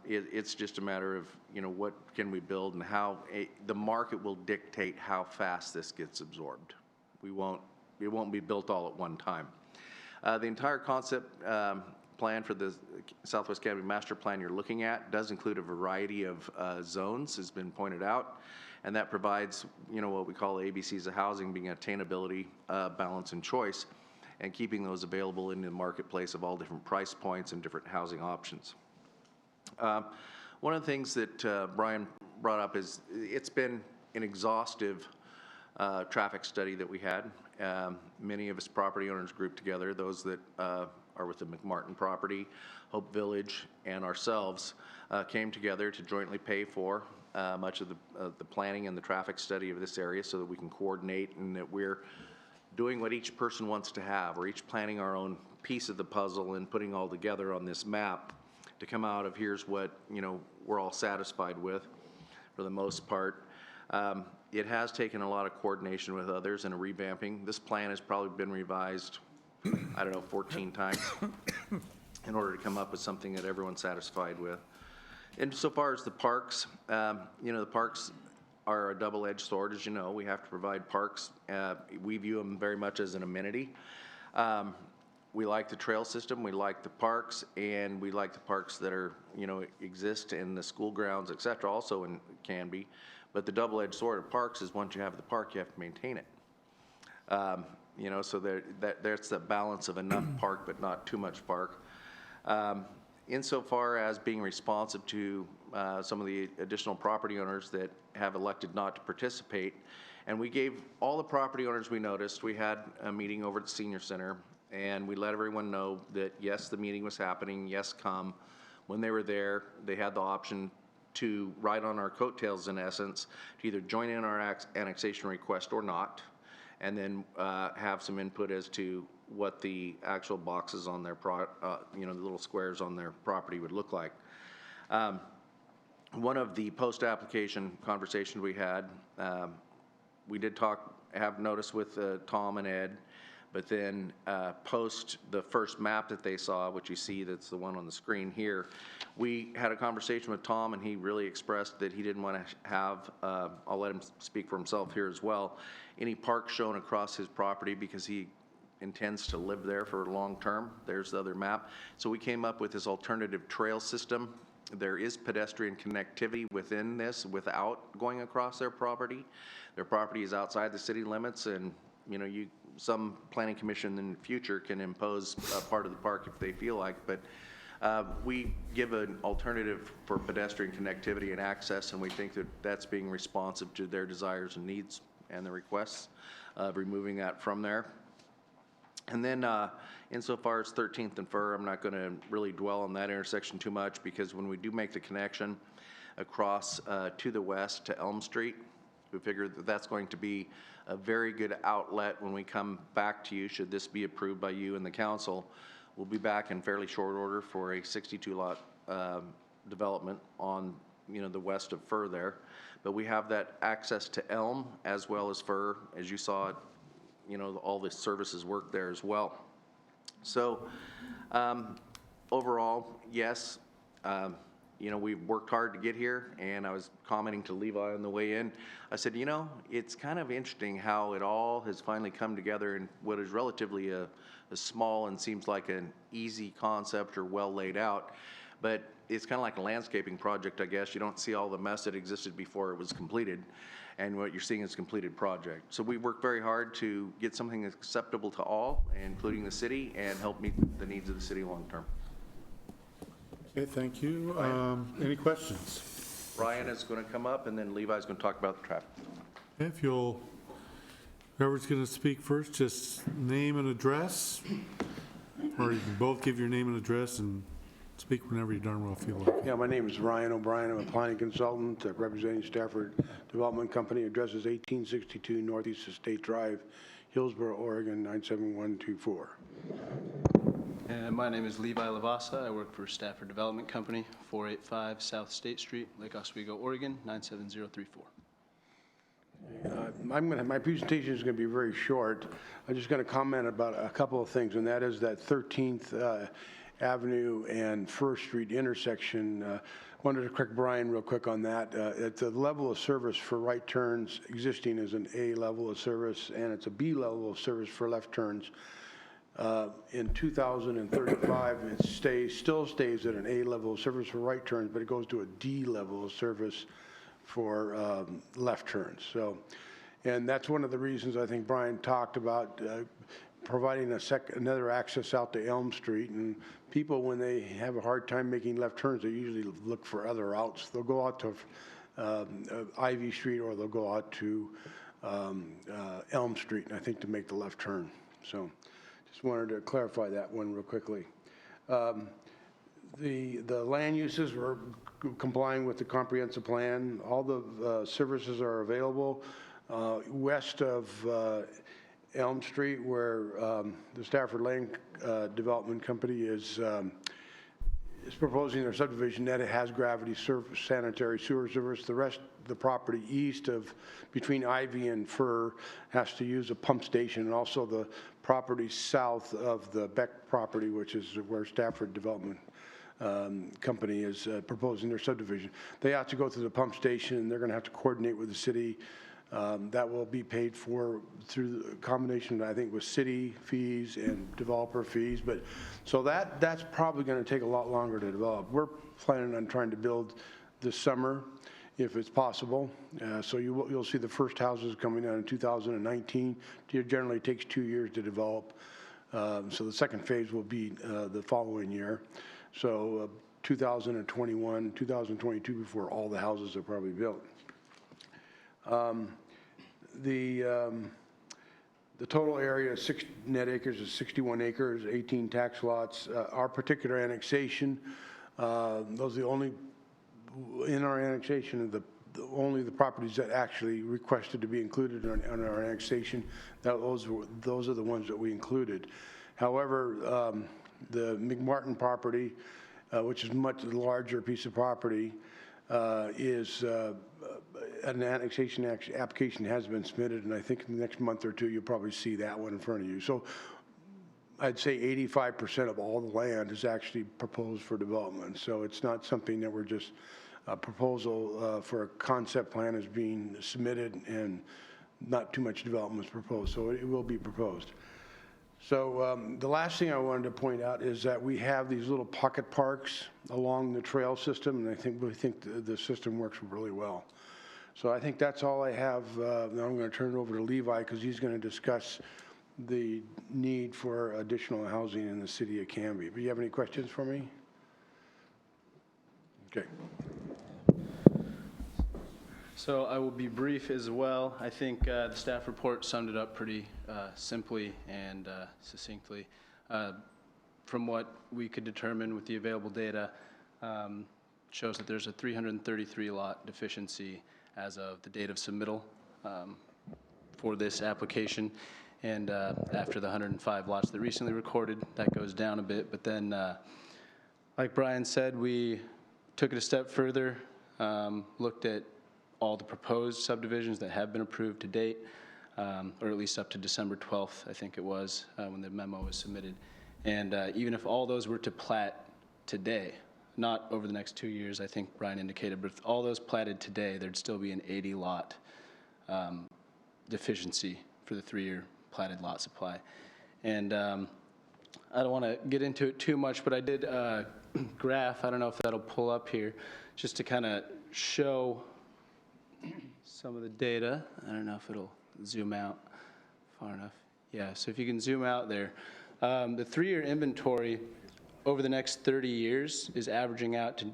It's just a matter of, what can we build and how the market will dictate how fast this gets absorbed. It won't be built all at one time. The entire concept plan for the Southwest Canby Master Plan you're looking at does include a variety of zones, has been pointed out, and that provides, what we call ABCs of housing, being attainability, balance, and choice, and keeping those available in the marketplace of all different price points and different housing options. One of the things that Brian brought up is it's been an exhaustive traffic study that we had. Many of us property owners grouped together, those that are with the McMartin property, Hope Village, and ourselves came together to jointly pay for much of the planning and the traffic study of this area so that we can coordinate and that we're doing what each person wants to have. We're each planning our own piece of the puzzle and putting all together on this map to come out of here's what, we're all satisfied with for the most part. It has taken a lot of coordination with others and a revamping. This plan has probably been revised, 14 times in order to come up with something that everyone's satisfied with. And so far as the parks, the parks are a double-edged sword, as you know. We have to provide parks. We view them very much as an amenity. We like the trail system, we like the parks, and we like the parks that are, exist in the school grounds, et cetera, also in Canby. But the double-edged sword of parks is once you have the park, you have to maintain it. So there's the balance of enough park, but not too much park. Insofar as being responsive to some of the additional property owners that have elected not to participate, and we gave all the property owners we noticed, we had a meeting over at the senior center, and we let everyone know that yes, the meeting was happening, yes, come. When they were there, they had the option to ride on our coattails, in essence, to either join in our annexation request or not, and then have some input as to what the actual boxes on their, the little squares on their property would look like. One of the post-application conversations we had, we did have notice with Tom and Ed, but then post the first map that they saw, which you see, that's the one on the screen here, we had a conversation with Tom, and he really expressed that he didn't want to have, I'll let him speak for himself here as well, any park shown across his property because he intends to live there for long term. There's the other map. So we came up with this alternative trail system. There is pedestrian connectivity within this without going across their property. Their property is outside the city limits, and some planning commission in the future can impose a part of the park if they feel like, but we give an alternative for pedestrian connectivity and access, and we think that that's being responsive to their desires and needs and the requests of removing that from there. And then insofar as 13th and Fur, I'm not going to really dwell on that intersection too much because when we do make the connection across to the west to Elm Street, we figure that that's going to be a very good outlet when we come back to you, should this be approved by you and the council. We'll be back in fairly short order for a 62-lot development on the west of Fur there. But we have that access to Elm as well as Fur, as you saw, all the services work there as well. So overall, yes, we've worked hard to get here, and I was commenting to Levi on the way in. I said, it's kind of interesting how it all has finally come together in what is relatively a small and seems like an easy concept or well laid out, but it's kind of like a landscaping project, I guess. You don't see all the mess that existed before it was completed, and what you're seeing is a completed project. So we worked very hard to get something acceptable to all, including the city, and help meet the needs of the city long term. Okay, thank you. Any questions? Ryan is going to come up, and then Levi's going to talk about the traffic. If whoever's going to speak first, just name and address, or you can both give your name and address and speak whenever you darn well feel like. Yeah, my name is Ryan O'Brien. I'm a planning consultant representing Stafford Development Company. Address is 1862 Northeast Estate Drive, Hillsboro, Oregon, 97124. And my name is Levi Lavasa. I work for Stafford Development Company, 485 South State Street, Lake Oswego, Oregon, 97034. My presentation is going to be very short. I'm just going to comment about a couple of things, and that is that 13th Avenue and First Street intersection. Wanted to correct Brian real quick on that. At the level of service for right turns existing is an A level of service, and it's a B level of service for left turns. In 2035, it still stays at an A level of service for right turns, but it goes to a D level of service for left turns. So, and that's one of the reasons I think Brian talked about providing another access out to Elm Street. And people, when they have a hard time making left turns, they usually look for other routes. They'll go out to Ivy Street, or they'll go out to Elm Street, I think, to make the left turn. So just wanted to clarify that one real quickly. The land uses were complying with the comprehensive plan. All the services are available west of Elm Street, where the Stafford Lane Development Company is proposing their subdivision, that it has gravity sanitary sewer service. The rest of the property east of between Ivy and Fur has to use a pump station, and also the property south of the Beck property, which is where Stafford Development Company is proposing their subdivision. They have to go through the pump station, and they're going to have to coordinate with the city. That will be paid for through the combination, I think, with city fees and developer fees. But so that's probably going to take a lot longer to develop. We're planning on trying to build this summer, if it's possible. So you'll see the first houses coming out in 2019. It generally takes 2 years to develop. So the second phase will be the following year. So 2021, 2022, before all the houses are probably built. The total area of net acres is 61 acres, 18 tax lots. Our particular annexation, those are the only, in our annexation, only the properties that actually requested to be included on our annexation, those are the ones that we included. However, the McMartin property, which is a much larger piece of property, is an annexation application has been submitted, and I think in the next month or two you'll probably see that one in front of you. So I'd say 85% of all the land is actually proposed for development. So it's not something that we're just a proposal for a concept plan is being submitted and not too much development is proposed. So it will be proposed. So the last thing I wanted to point out is that we have these little pocket parks along the trail system, and we think the system works really well. So I think that's all I have. Now I'm going to turn it over to Levi, because he's going to discuss the need for additional housing in the city of Canby. Do you have any questions for me? Okay. So I will be brief as well. I think the staff report summed it up pretty simply and succinctly. From what we could determine with the available data, shows that there's a 333 lot deficiency as of the date of submittal for this application. And after the 105 lots that recently recorded, that goes down a bit. But then, like Brian said, we took it a step further, looked at all the proposed subdivisions that have been approved to date, or at least up to December 12th, I think it was, when the memo was submitted. And even if all those were to plat today, not over the next 2 years, I think Brian indicated, but if all those platted today, there'd still be an 80 lot deficiency for the 3-year platted lot supply. And I don't want to get into it too much, but I did graph, I don't know if that'll pull up here, just to kind of show some of the data. I don't know if it'll zoom out far enough. Yeah, so if you can zoom out there. The 3-year inventory over the next 30 years is averaging out to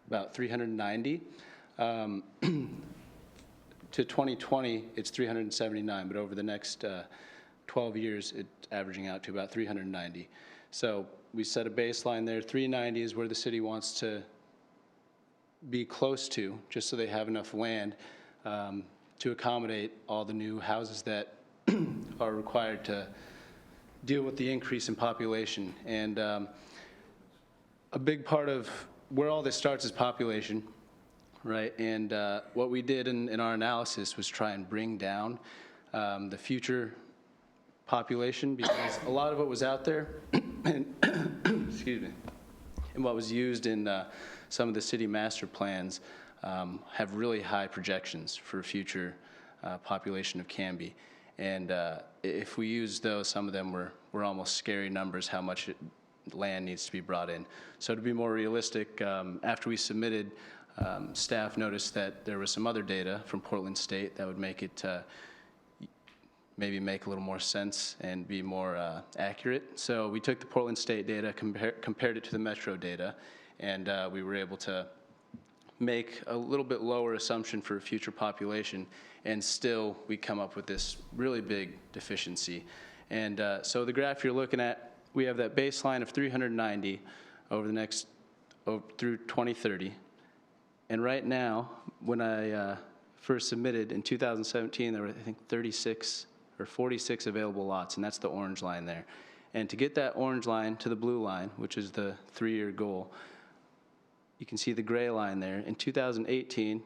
about 390. To 2020, it's 379, but over the next 12 years, it's averaging out to about 390. So we set a baseline there. 390 is where the city wants to be close to, just so they have enough land to accommodate all the new houses that are required to deal with the increase in population. And a big part of where all this starts is population, right? And what we did in our analysis was try and bring down the future population, because a lot of what was out there, and excuse me, and what was used in some of the city master plans have really high projections for future population of Canby. And if we use those, some of them were almost scary numbers, how much land needs to be brought in. So to be more realistic, after we submitted, staff noticed that there was some other data from Portland State that would make it maybe make a little more sense and be more accurate. So we took the Portland State data, compared it to the Metro data, and we were able to make a little bit lower assumption for future population, and still we come up with this really big deficiency. And so the graph you're looking at, we have that baseline of 390 over the next, through 2030. And right now, when I first submitted in 2017, there were, I think, 36 or 46 available lots, and that's the orange line there. And to get that orange line to the blue line, which is the 3-year goal, you can see the gray line there. In 2018,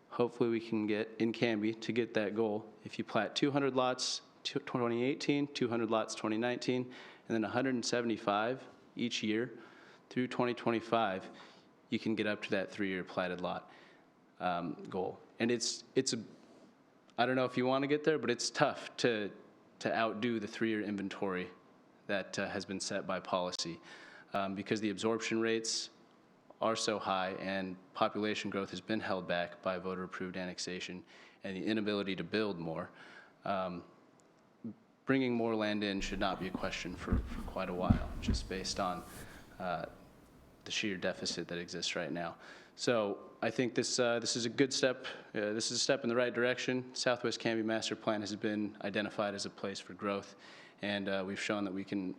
hopefully we can get in Canby to get that goal. If you plat 200 lots 2018, 200 lots 2019, and then 175 each year through 2025, you can get up to that 3-year platted lot goal. And it's a, I don't know if you want to get there, but it's tough to outdo the 3-year inventory that has been set by policy, because the absorption rates are so high and population growth has been held back by voter-approved annexation and the inability to build more. Bringing more land in should not be a question for quite a while, just based on the sheer deficit that exists right now. So I think this is a good step. This is a step in the right direction. Southwest Canby Master Plan has been identified as a place for growth, and we've shown that we can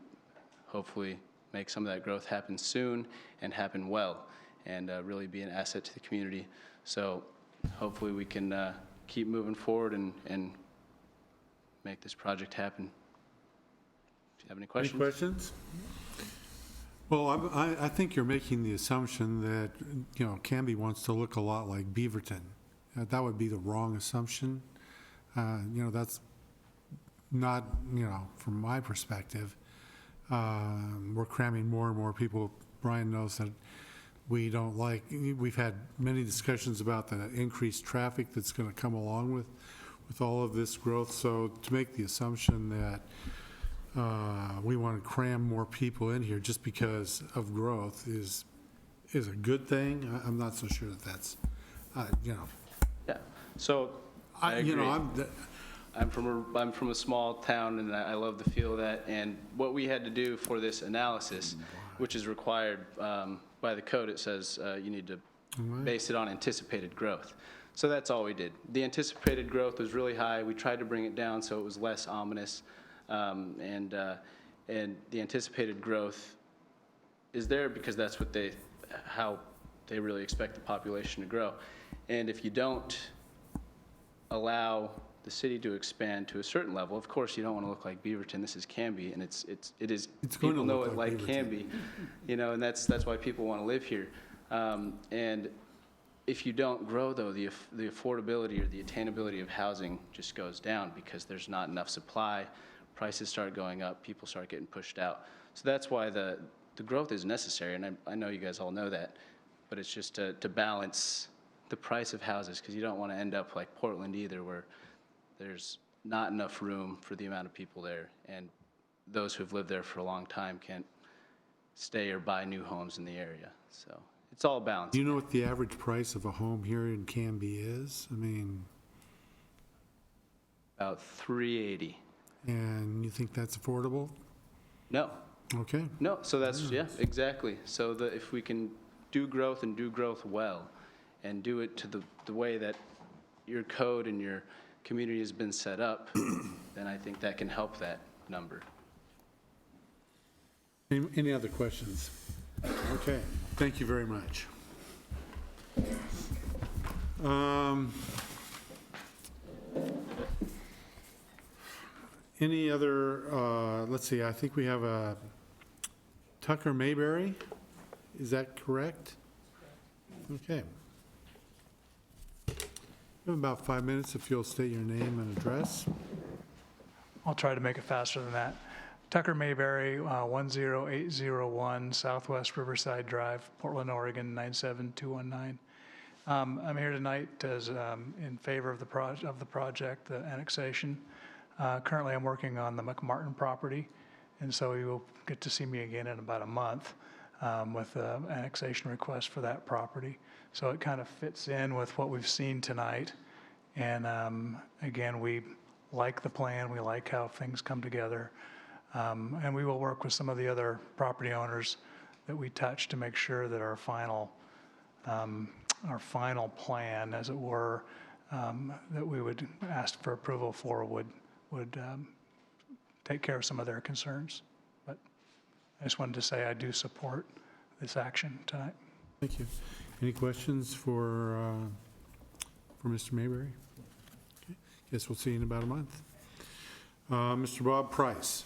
hopefully make some of that growth happen soon and happen well, and really be an asset to the community. So hopefully we can keep moving forward and make this project happen. Do you have any questions? Any questions? Well, I think you're making the assumption that, you know, Canby wants to look a lot like Beaverton. That would be the wrong assumption. You know, that's not, you know, from my perspective. We're cramming more and more people. Brian knows that we don't like, we've had many discussions about the increased traffic that's going to come along with all of this growth. So to make the assumption that we want to cram more people in here just because of growth is a good thing. I'm not so sure that that's, you know. Yeah. So I agree. You know, I'm from a small town, and I love the feel of that. And what we had to do for this analysis, which is required by the code, it says you need to base it on anticipated growth. So that's all we did. The anticipated growth was really high. We tried to bring it down so it was less ominous. And the anticipated growth is there because that's what how they really expect the population to grow. And if you don't allow the city to expand to a certain level, of course you don't want to look like Beaverton. This is Canby, and it's people know it like Canby, you know, and that's why people want to live here. And if you don't grow, though, the affordability or the attainability of housing just goes down because there's not enough supply. Prices start going up, people start getting pushed out. So that's why the growth is necessary, and I know you guys all know that, but it's just to balance the price of houses, because you don't want to end up like Portland either, where there's not enough room for the amount of people there, and those who've lived there for a long time can't stay or buy new homes in the area. So it's all balanced. do you know what the average price of a home here in Canby is? I mean, About $380. and you think that's affordable? No. Okay. No, so that's, yeah, exactly. So if we can do growth and do growth well, and do it to the way that your code and your community has been set up, then I think that can help that number. Any other questions? Okay, thank you very much. Any other, let's see, I think we have a Tucker Mayberry, is that correct? Okay. We have about 5 minutes if you'll state your name and address. I'll try to make it faster than that. Tucker Mayberry, 10801 Southwest Riverside Drive, Portland, Oregon, 97219. I'm here tonight as in favor of the project, the annexation. Currently, I'm working on the McMartin property, and so you will get to see me again in about a month with an annexation request for that property. So it kind of fits in with what we've seen tonight. And again, we like the plan, we like how things come together. And we will work with some of the other property owners that we touch to make sure that our final plan, as it were, that we would ask for approval for would take care of some of their concerns. But I just wanted to say I do support this action tonight. Thank you. Any questions for Mr. Mayberry? Okay. Guess we'll see you in about a month. Mr. Bob Price.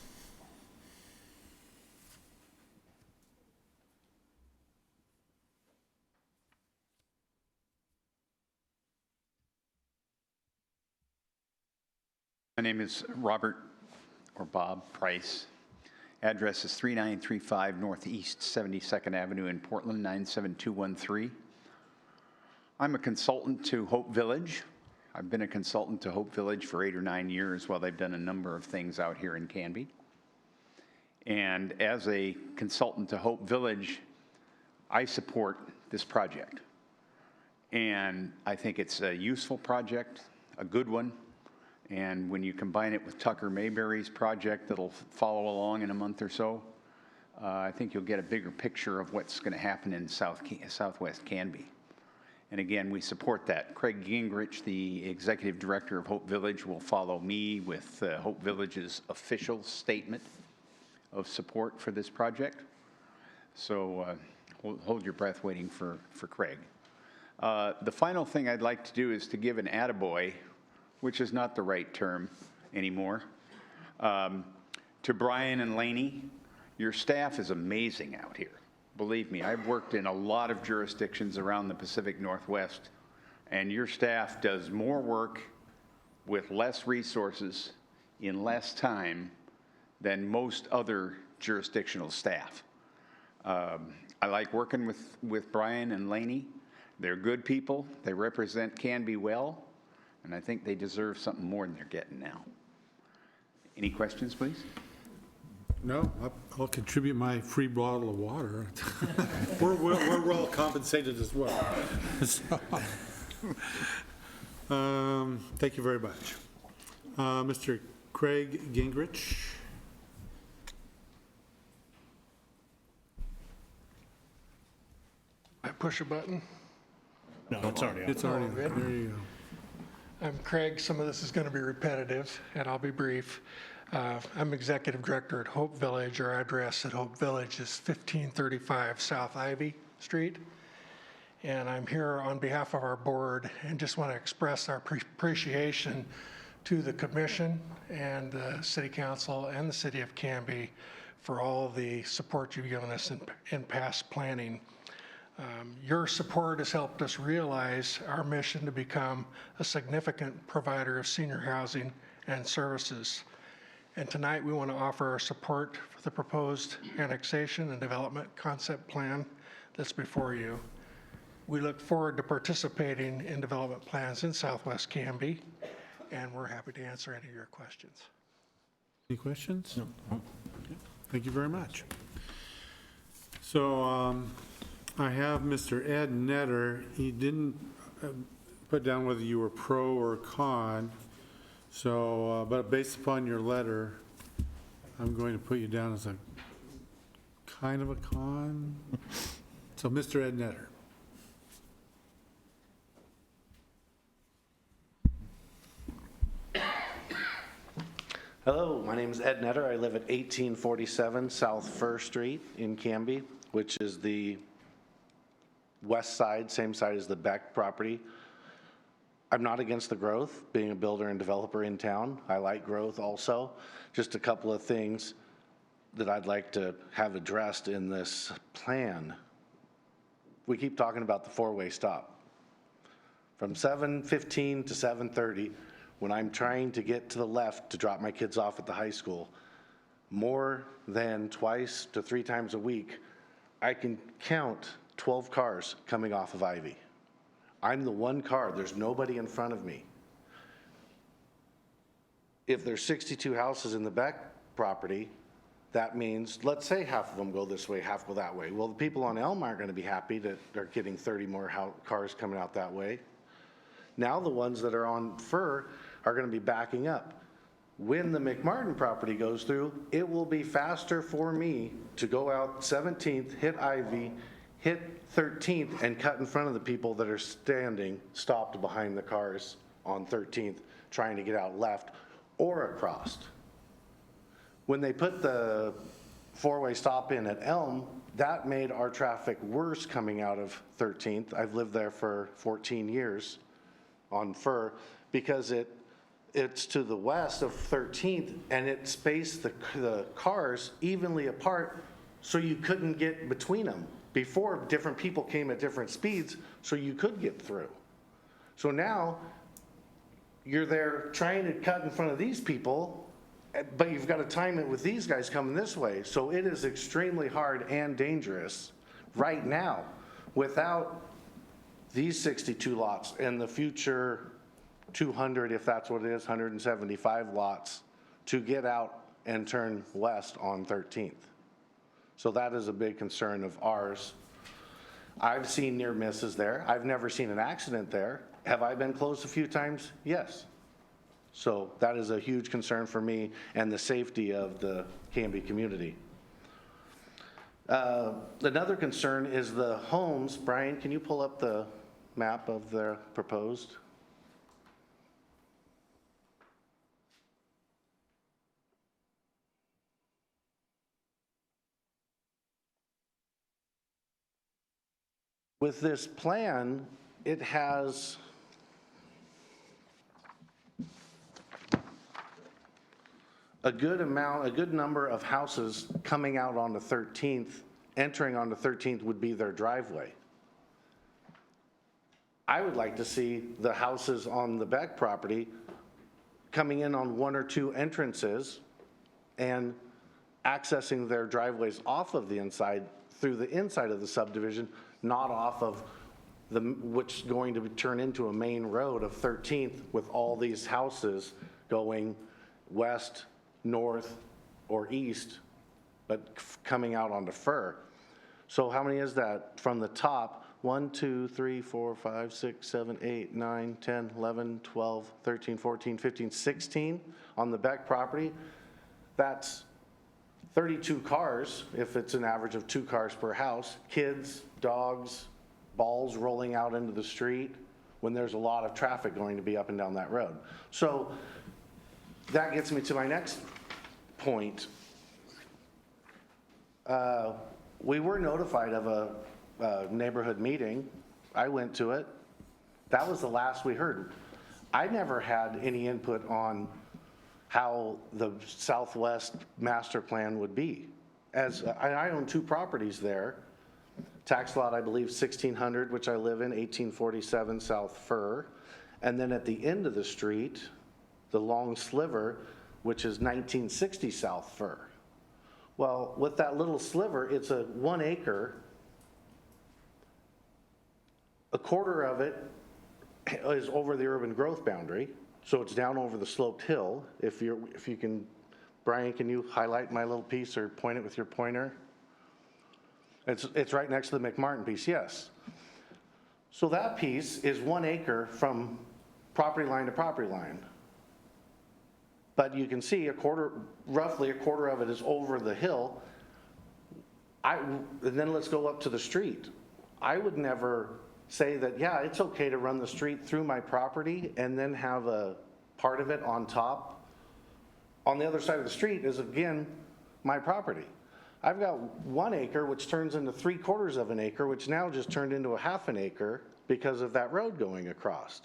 My name is Robert, or Bob Price. Address is 3935 Northeast 72nd Avenue in Portland, 97213. I'm a consultant to Hope Village. I've been a consultant to Hope Village for 8 or 9 years while they've done a number of things out here in Canby. And as a consultant to Hope Village, I support this project. And I think it's a useful project, a good one. And when you combine it with Tucker Mayberry's project that'll follow along in a month or so, I think you'll get a bigger picture of what's going to happen in Southwest Canby. And again, we support that. Craig Gingrich, the executive director of Hope Village, will follow me with Hope Village's official statement of support for this project. So hold your breath waiting for Craig. The final thing I'd like to do is to give an attaboy, which is not the right term anymore, to Brian and Laney. Your staff is amazing out here. Believe me, I've worked in a lot of jurisdictions around the Pacific Northwest, and your staff does more work with less resources in less time than most other jurisdictional staff. I like working with Brian and Laney. They're good people. They represent Canby well. And I think they deserve something more than they're getting now. Any questions, please? No, I'll contribute my free bottle of water. We're well compensated as well. Thank you very much. Mr. Craig Gingrich. I push a button. No, it's already on. It's already, good. there you go. I'm Craig. Some of this is going to be repetitive, and I'll be brief. I'm executive director at Hope Village. Our address at Hope Village is 1535 South Ivy Street. And I'm here on behalf of our board and just want to express our appreciation to the commission and the city council and the city of Canby for all the support you've given us in past planning. Your support has helped us realize our mission to become a significant provider of senior housing and services. And tonight we want to offer our support for the proposed annexation and development concept plan that's before you. We look forward to participating in development plans in Southwest Canby, and we're happy to answer any of your questions. Any questions? No. Thank you very much. So I have Mr. Ed Netter. He didn't put down whether you were pro or con. So, but based upon your letter, I'm going to put you down as a kind of a con. So Mr. Ed Netter. Hello, my name is Ed Netter. I live at 1847 South Fir Street in Canby, which is the west side, same side as the Beck property. I'm not against the growth, being a builder and developer in town. I like growth also. Just a couple of things that I'd like to have addressed in this plan. We keep talking about the four-way stop. From 7:15 to 7:30, when I'm trying to get to the left to drop my kids off at the high school, more than twice to 3 times a week, I can count 12 cars coming off of Ivy. I'm the one car, there's nobody in front of me. if there's 62 houses in the Beck property, that means, let's say half of them go this way, half go that way. Well, the people on Elm aren't going to be happy that they're getting 30 more cars coming out that way. Now the ones that are on Fur are going to be backing up. When the McMartin property goes through, it will be faster for me to go out 17th, hit Ivy, hit 13th, and cut in front of the people that are stopped behind the cars on 13th, trying to get out left or across. When they put the four-way stop in at Elm, that made our traffic worse coming out of 13th. I've lived there for 14 years on Fur, because it's to the west of 13th, and it spaced the cars evenly apart so you couldn't get between them. Before, different people came at different speeds, so you could get through. So now, you're there trying to cut in front of these people, but you've got to time it with these guys coming this way. So it is extremely hard and dangerous right now without these 62 lots and the future 200, if that's what it is, 175 lots to get out and turn west on 13th. So that is a big concern of ours. I've seen near misses there. I've never seen an accident there. Have I been close a few times? Yes. So that is a huge concern for me and the safety of the Canby community. Another concern is the homes. Brian, can you pull up the map of the proposed? With this plan, it has a good number of houses coming out on the 13th, entering on the 13th would be their driveway. I would like to see the houses on the Beck property coming in on one or two entrances and accessing their driveways off of the inside, through the inside of the subdivision, not off of which is going to turn into a main road of 13th with all these houses going west, north, or east, but coming out onto Fur. So how many is that from the top? 1, 2, 3, 4, 5, 6, 7, 8, 9, 10, 11, 12, 13, 14, 15, 16 on the Beck property. That's 32 cars, if it's an average of 2 cars per house, kids, dogs, balls rolling out into the street when there's a lot of traffic going to be up and down that road. So that gets me to my next point. We were notified of a neighborhood meeting. I went to it. That was the last we heard. I never had any input on how the Southwest master plan would be. As I own 2 properties there. Tax lot, I believe, 1600, which I live in, 1847 South Fur. And then at the end of the street, the long sliver, which is 1960 South Fur. Well, with that little sliver, it's a 1 acre. A quarter of it is over the urban growth boundary. So it's down over the sloped hill. If you can, Brian, can you highlight my little piece or point it with your pointer? It's right next to the McMartin piece, yes. So that piece is 1 acre from property line to property line. But you can see roughly a quarter of it is over the hill. And then let's go up to the street. I would never say that, yeah, it's okay to run the street through my property and then have a part of it on top. On the other side of the street is, again, my property. I've got 1 acre, which turns into 3/4 of an acre, which now just turned into a half an acre because of that road going across,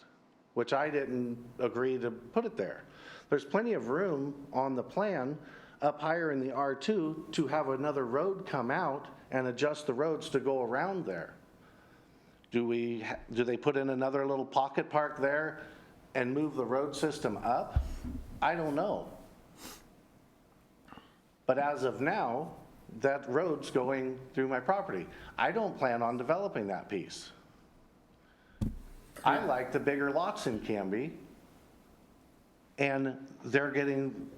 which I didn't agree to put it there. There's plenty of room on the plan up higher in the R2 to have another road come out and adjust the roads to go around there. Do they put in another little pocket park there and move the road system up? I don't know. But as of now, that road's going through my property. I don't plan on developing that piece. I like the bigger lots in Canby. And they're getting,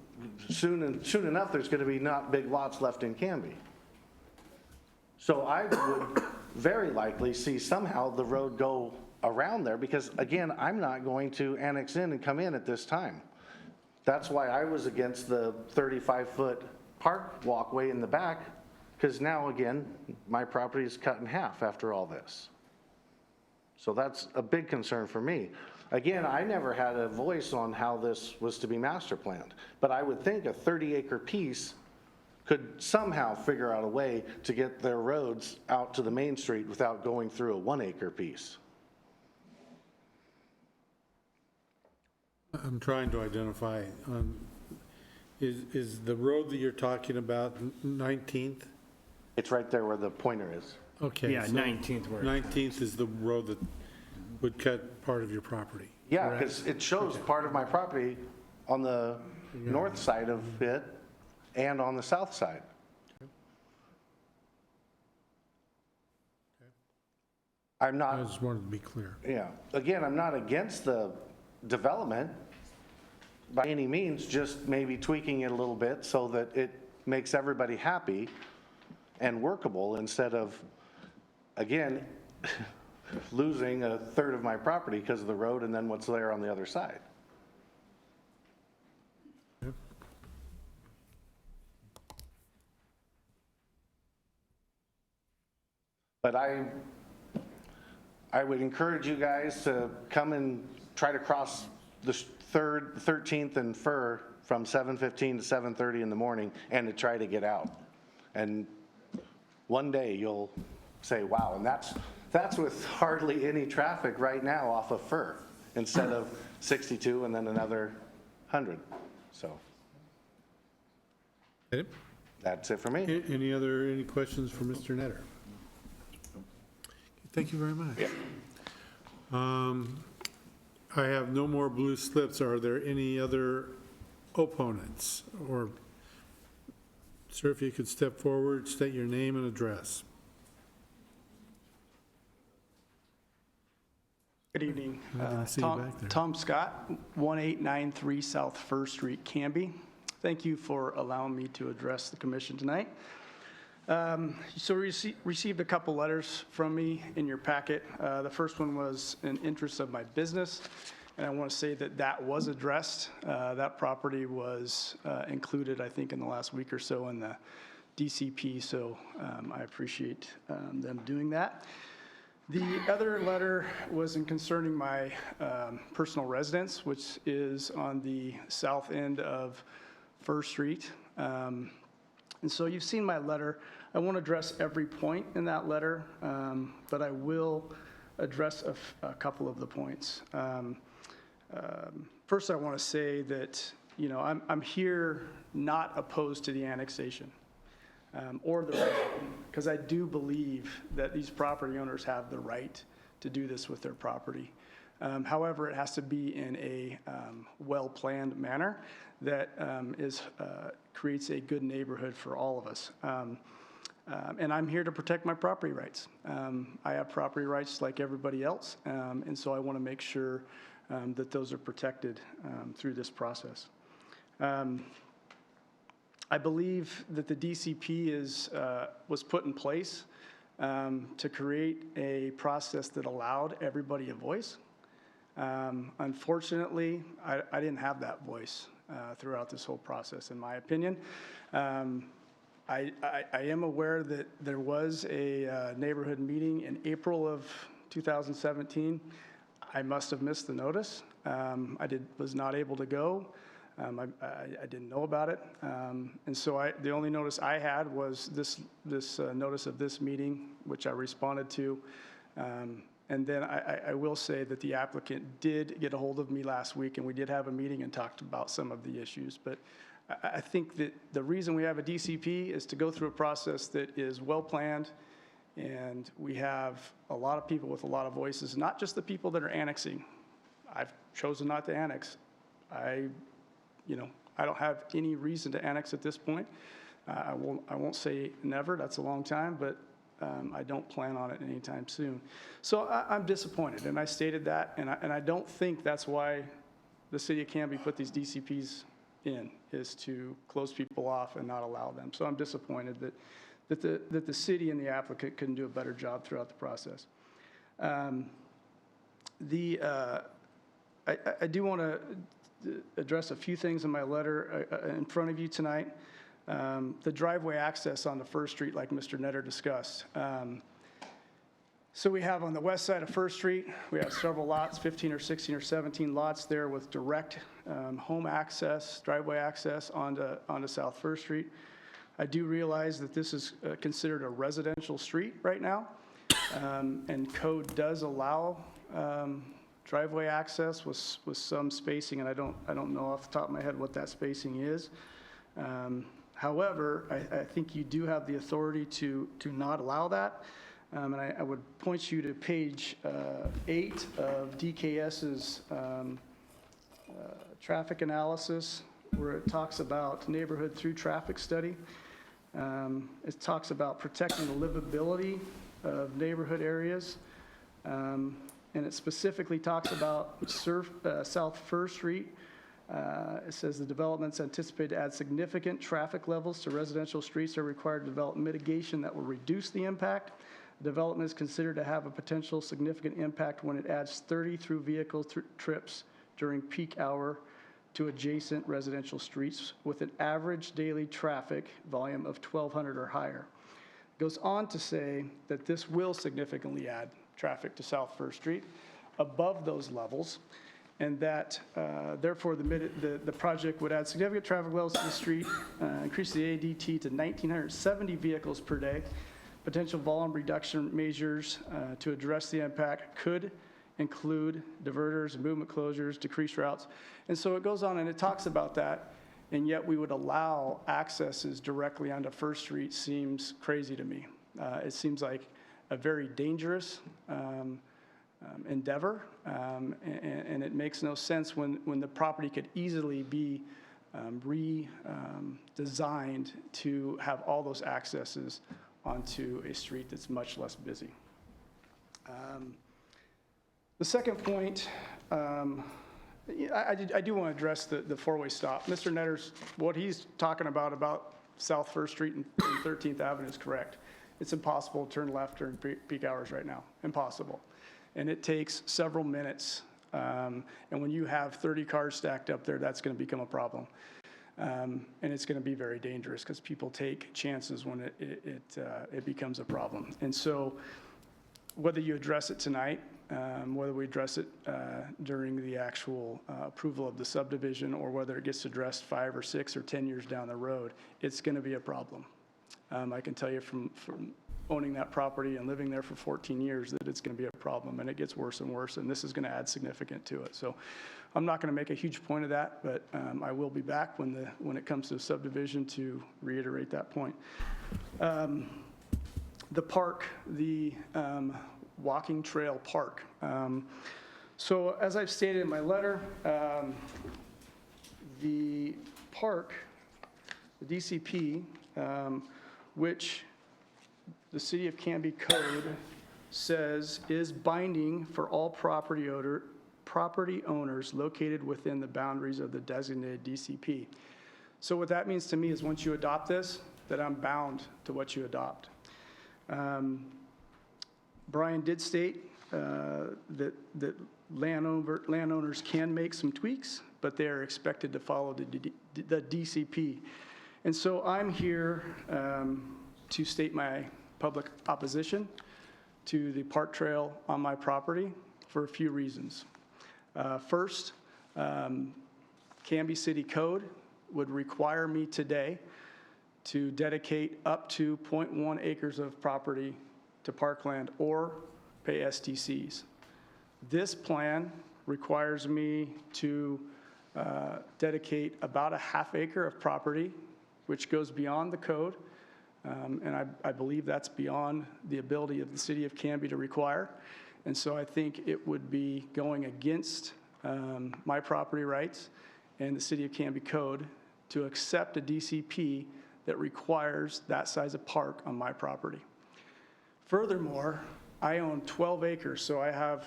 soon enough, there's going to be not big lots left in Canby. So I would very likely see somehow the road go around there, because again, I'm not going to annex in and come in at this time. That's why I was against the 35-foot park walkway in the back, because now again, my property is cut in half after all this. So that's a big concern for me. Again, I never had a voice on how this was to be master planned, but I would think a 30-acre piece could somehow figure out a way to get their roads out to the main street without going through a 1-acre piece. I'm trying to identify, is the road that you're talking about 19th? It's right there where the pointer is. Okay. Yeah, so 19th word. 19th is the road that would cut part of your property. Yeah, correct? because it shows part of my property on the north side of it and on the south side. I'm I not, just wanted to be clear. yeah, again, I'm not against the development by any means, just maybe tweaking it a little bit so that it makes everybody happy and workable instead of, again, losing a third of my property because of the road and then what's there on the other side. But I would encourage you guys to come and try to cross the 13th and Fur from 7:15 to 7:30 in the morning and to try to get out. And one day you'll say, wow, and that's with hardly any traffic right now off of Fur instead of 62 and then another 100. So Okay. that's it for me. Any questions for Mr. Netter? Thank you very much. Yeah. I have no more blue slips. Are there any other opponents? Or, sir, if you could step forward, state your name and address. Good evening. I didn't see you back there. Tom Scott, 1893 South First Street, Canby. Thank you for allowing me to address the commission tonight. So we received a couple letters from me in your packet. The first one was in interest of my business, and I want to say that that was addressed. That property was included, I think, in the last week or so in the DCP, so I appreciate them doing that. The other letter was in concerning my personal residence, which is on the south end of First Street. And so you've seen my letter. I won't address every point in that letter, but I will address a couple of the points. First, I want to say that, you know, I'm here not opposed to the annexation or the because I do believe that these property owners have the right to do this with their property. However, it has to be in a well-planned manner that creates a good neighborhood for all of us. And I'm here to protect my property rights. I have property rights like everybody else, and so I want to make sure that those are protected through this process. I believe that the DCP was put in place to create a process that allowed everybody a voice. Unfortunately, I didn't have that voice throughout this whole process, in my opinion. I am aware that there was a neighborhood meeting in April of 2017. I must have missed the notice. Was not able to go. I didn't know about it. And so the only notice I had was this notice of this meeting, which I responded to. And then I will say that the applicant did get a hold of me last week, and we did have a meeting and talked about some of the issues. But I think that the reason we have a DCP is to go through a process that is well-planned, and we have a lot of people with a lot of voices, not just the people that are annexing. I've chosen not to annex. I don't have any reason to annex at this point. I won't say never, that's a long time, but I don't plan on it anytime soon. So I'm disappointed, and I stated that, and I don't think that's why the city of Canby put these DCPs in, is to close people off and not allow them. So I'm disappointed that the city and the applicant couldn't do a better job throughout the process. I do want to address a few things in my letter in front of you tonight. The driveway access on the First Street, like Mr. Netter discussed. So we have on the west side of First Street, we have several lots, 15 or 16 or 17 lots there with direct home access, driveway access onto South First Street. I do realize that this is considered a residential street right now, and code does allow driveway access with some spacing, and I don't know off the top of my head what that spacing is. However, I think you do have the authority to not allow that. And I would point you to page 8 of DKS's traffic analysis, where it talks about neighborhood through traffic study. It talks about protecting the livability of neighborhood areas. And it specifically talks about South First Street. It says the developments anticipated to add significant traffic levels to residential streets are required to develop mitigation that will reduce the impact. Development is considered to have a potential significant impact when it adds 30 through vehicle trips during peak hour to adjacent residential streets with an average daily traffic volume of 1,200 or higher. It goes on to say that this will significantly add traffic to South First Street above those levels, and that therefore the project would add significant traffic levels to the street, increase the ADT to 1,970 vehicles per day. Potential volume reduction measures to address the impact could include diverters, movement closures, decreased routes. And so it goes on and it talks about that, and yet we would allow accesses directly onto First Street seems crazy to me. It seems like a very dangerous endeavor, and it makes no sense when the property could easily be redesigned to have all those accesses onto a street that's much less busy. The second point, I do want to address the four-way stop. Mr. Netter's, what he's talking about South First Street and 13th Avenue is correct. It's impossible to turn left during peak hours right now, impossible. And it takes several minutes, and when you have 30 cars stacked up there, that's going to become a problem. And it's going to be very dangerous because people take chances when it becomes a problem. And so whether you address it tonight, whether we address it during the actual approval of the subdivision, or whether it gets addressed 5 or 6 or 10 years down the road, it's going to be a problem. I can tell you from owning that property and living there for 14 years that it's going to be a problem, and it gets worse and worse, and this is going to add significant to it. So I'm not going to make a huge point of that, but I will be back when it comes to subdivision to reiterate that point. The park, the walking trail park. So as I've stated in my letter, the park, the DCP, which the City of Canby Code says is binding for all property owners located within the boundaries of the designated DCP. So what that means to me is once you adopt this, that I'm bound to what you adopt. Brian did state that landowners can make some tweaks, but they are expected to follow the DCP. And so I'm here to state my public opposition to the park trail on my property for a few reasons. First, Canby City Code would require me today to dedicate up to 0.1 acres of property to parkland or pay STCs. This plan requires me to dedicate about a half acre of property, which goes beyond the code, and I believe that's beyond the ability of the City of Canby to require. And so I think it would be going against my property rights and the City of Canby Code to accept a DCP that requires that size of park on my property. Furthermore, I own 12 acres, so I have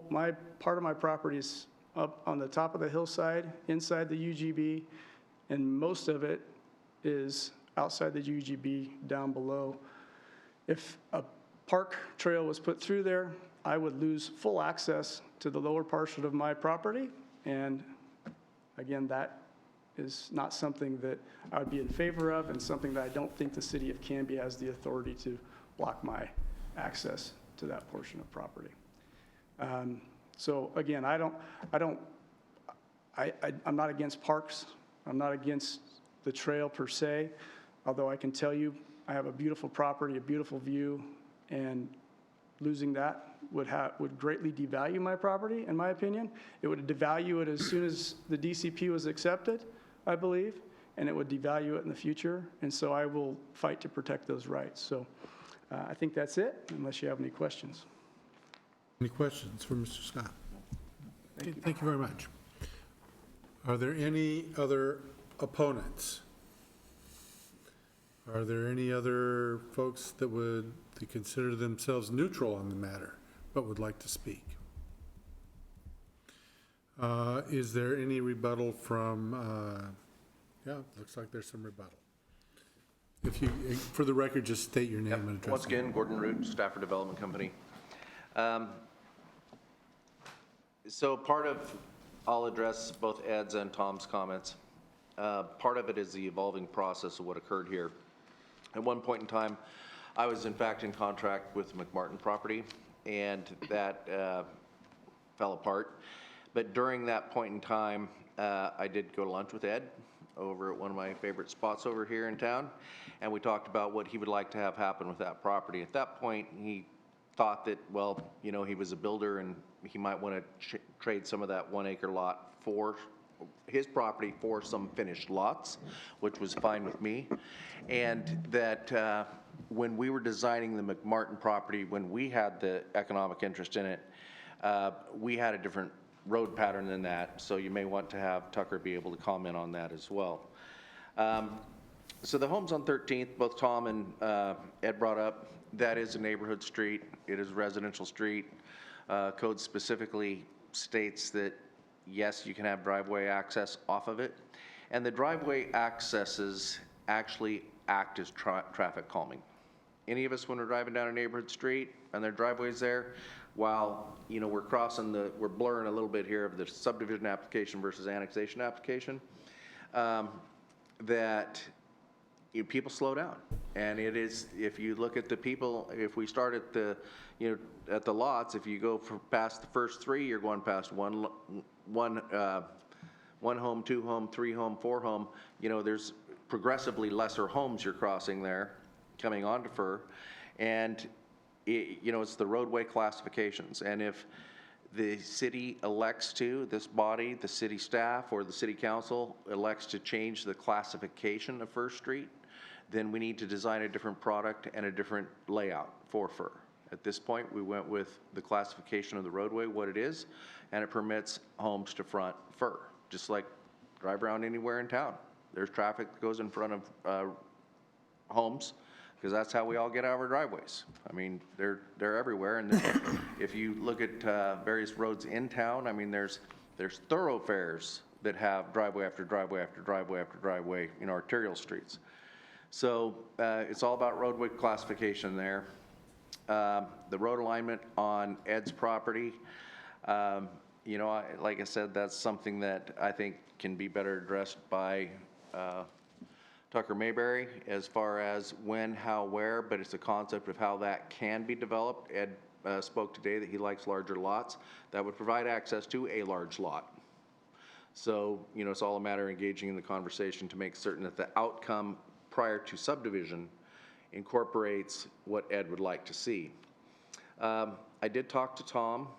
my part of my property is up on the top of the hillside, inside the UGB, and most of it is outside the UGB down below. If a park trail was put through there, I would lose full access to the lower portion of my property. And again, that is not something that I would be in favor of, and something that I don't think the city of Canby has the authority to block my access to that portion of property. So again, I'm not against parks. I'm not against the trail per se, although I can tell you I have a beautiful property, a beautiful view, and losing that would greatly devalue my property, in my opinion. It would devalue it as soon as the DCP was accepted, I believe, and it would devalue it in the future. And so I will fight to protect those rights. So I think that's it, unless you have any questions. Any questions for Mr. Scott? Thank you very much. Are there any other opponents? Are there any other folks that consider themselves neutral on the matter but would like to speak? Is there any rebuttal from, yeah, looks like there's some rebuttal. If you, for the record, just state your name and address. Once again, Gordon Root, Stafford Development Company. So I'll address both Ed's and Tom's comments. Part of it is the evolving process of what occurred here. At one point in time, I was in fact in contract with McMartin Property, and that fell apart. But during that point in time, I did go to lunch with Ed over at one of my favorite spots over here in town, and we talked about what he would like to have happen with that property. At that point, he thought that, well, you know, he was a builder and he might want to trade some of that 1 acre lot for his property for some finished lots, which was fine with me. And that when we were designing the McMartin property, when we had the economic interest in it, we had a different road pattern than that. So you may want to have Tucker be able to comment on that as well. So the homes on 13th, both Tom and Ed brought up, that is a neighborhood street. It is a residential street. Code specifically states that, yes, you can have driveway access off of it. And the driveway accesses actually act as traffic calming. Any of us, when we're driving down a neighborhood street and their driveway's there, while, you know, we're blurring a little bit here of the subdivision application versus annexation application, that people slow down. And it is, if you look at the people, if we start at the, you know, at the lots, if you go past the first three, you're going past one home, 2 home, 3 home, 4 home. You know, there's progressively lesser homes you're crossing there, coming onto Fur, and you know, it's the roadway classifications. And if the city elects to, this body, the city staff or the city council elects to change the classification of First Street, then we need to design a different product and a different layout for Fur. At this point, we went with the classification of the roadway, what it is, and it permits homes to front Fur, just like drive around anywhere in town. There's traffic that goes in front of homes, because that's how we all get out of our driveways. I mean, they're everywhere, and if you look at various roads in town, I mean, there's thoroughfares that have driveway after driveway after driveway after driveway, you know, arterial streets. So it's all about roadway classification there. The road alignment on Ed's property, you know, like I said, that's something that I think can be better addressed by Tucker Mayberry as far as when, how, where, but it's a concept of how that can be developed. Ed spoke today that he likes larger lots. That would provide access to a large lot. So, you know, it's all a matter of engaging in the conversation to make certain that the outcome prior to subdivision incorporates what Ed would like to see. I did talk to Tom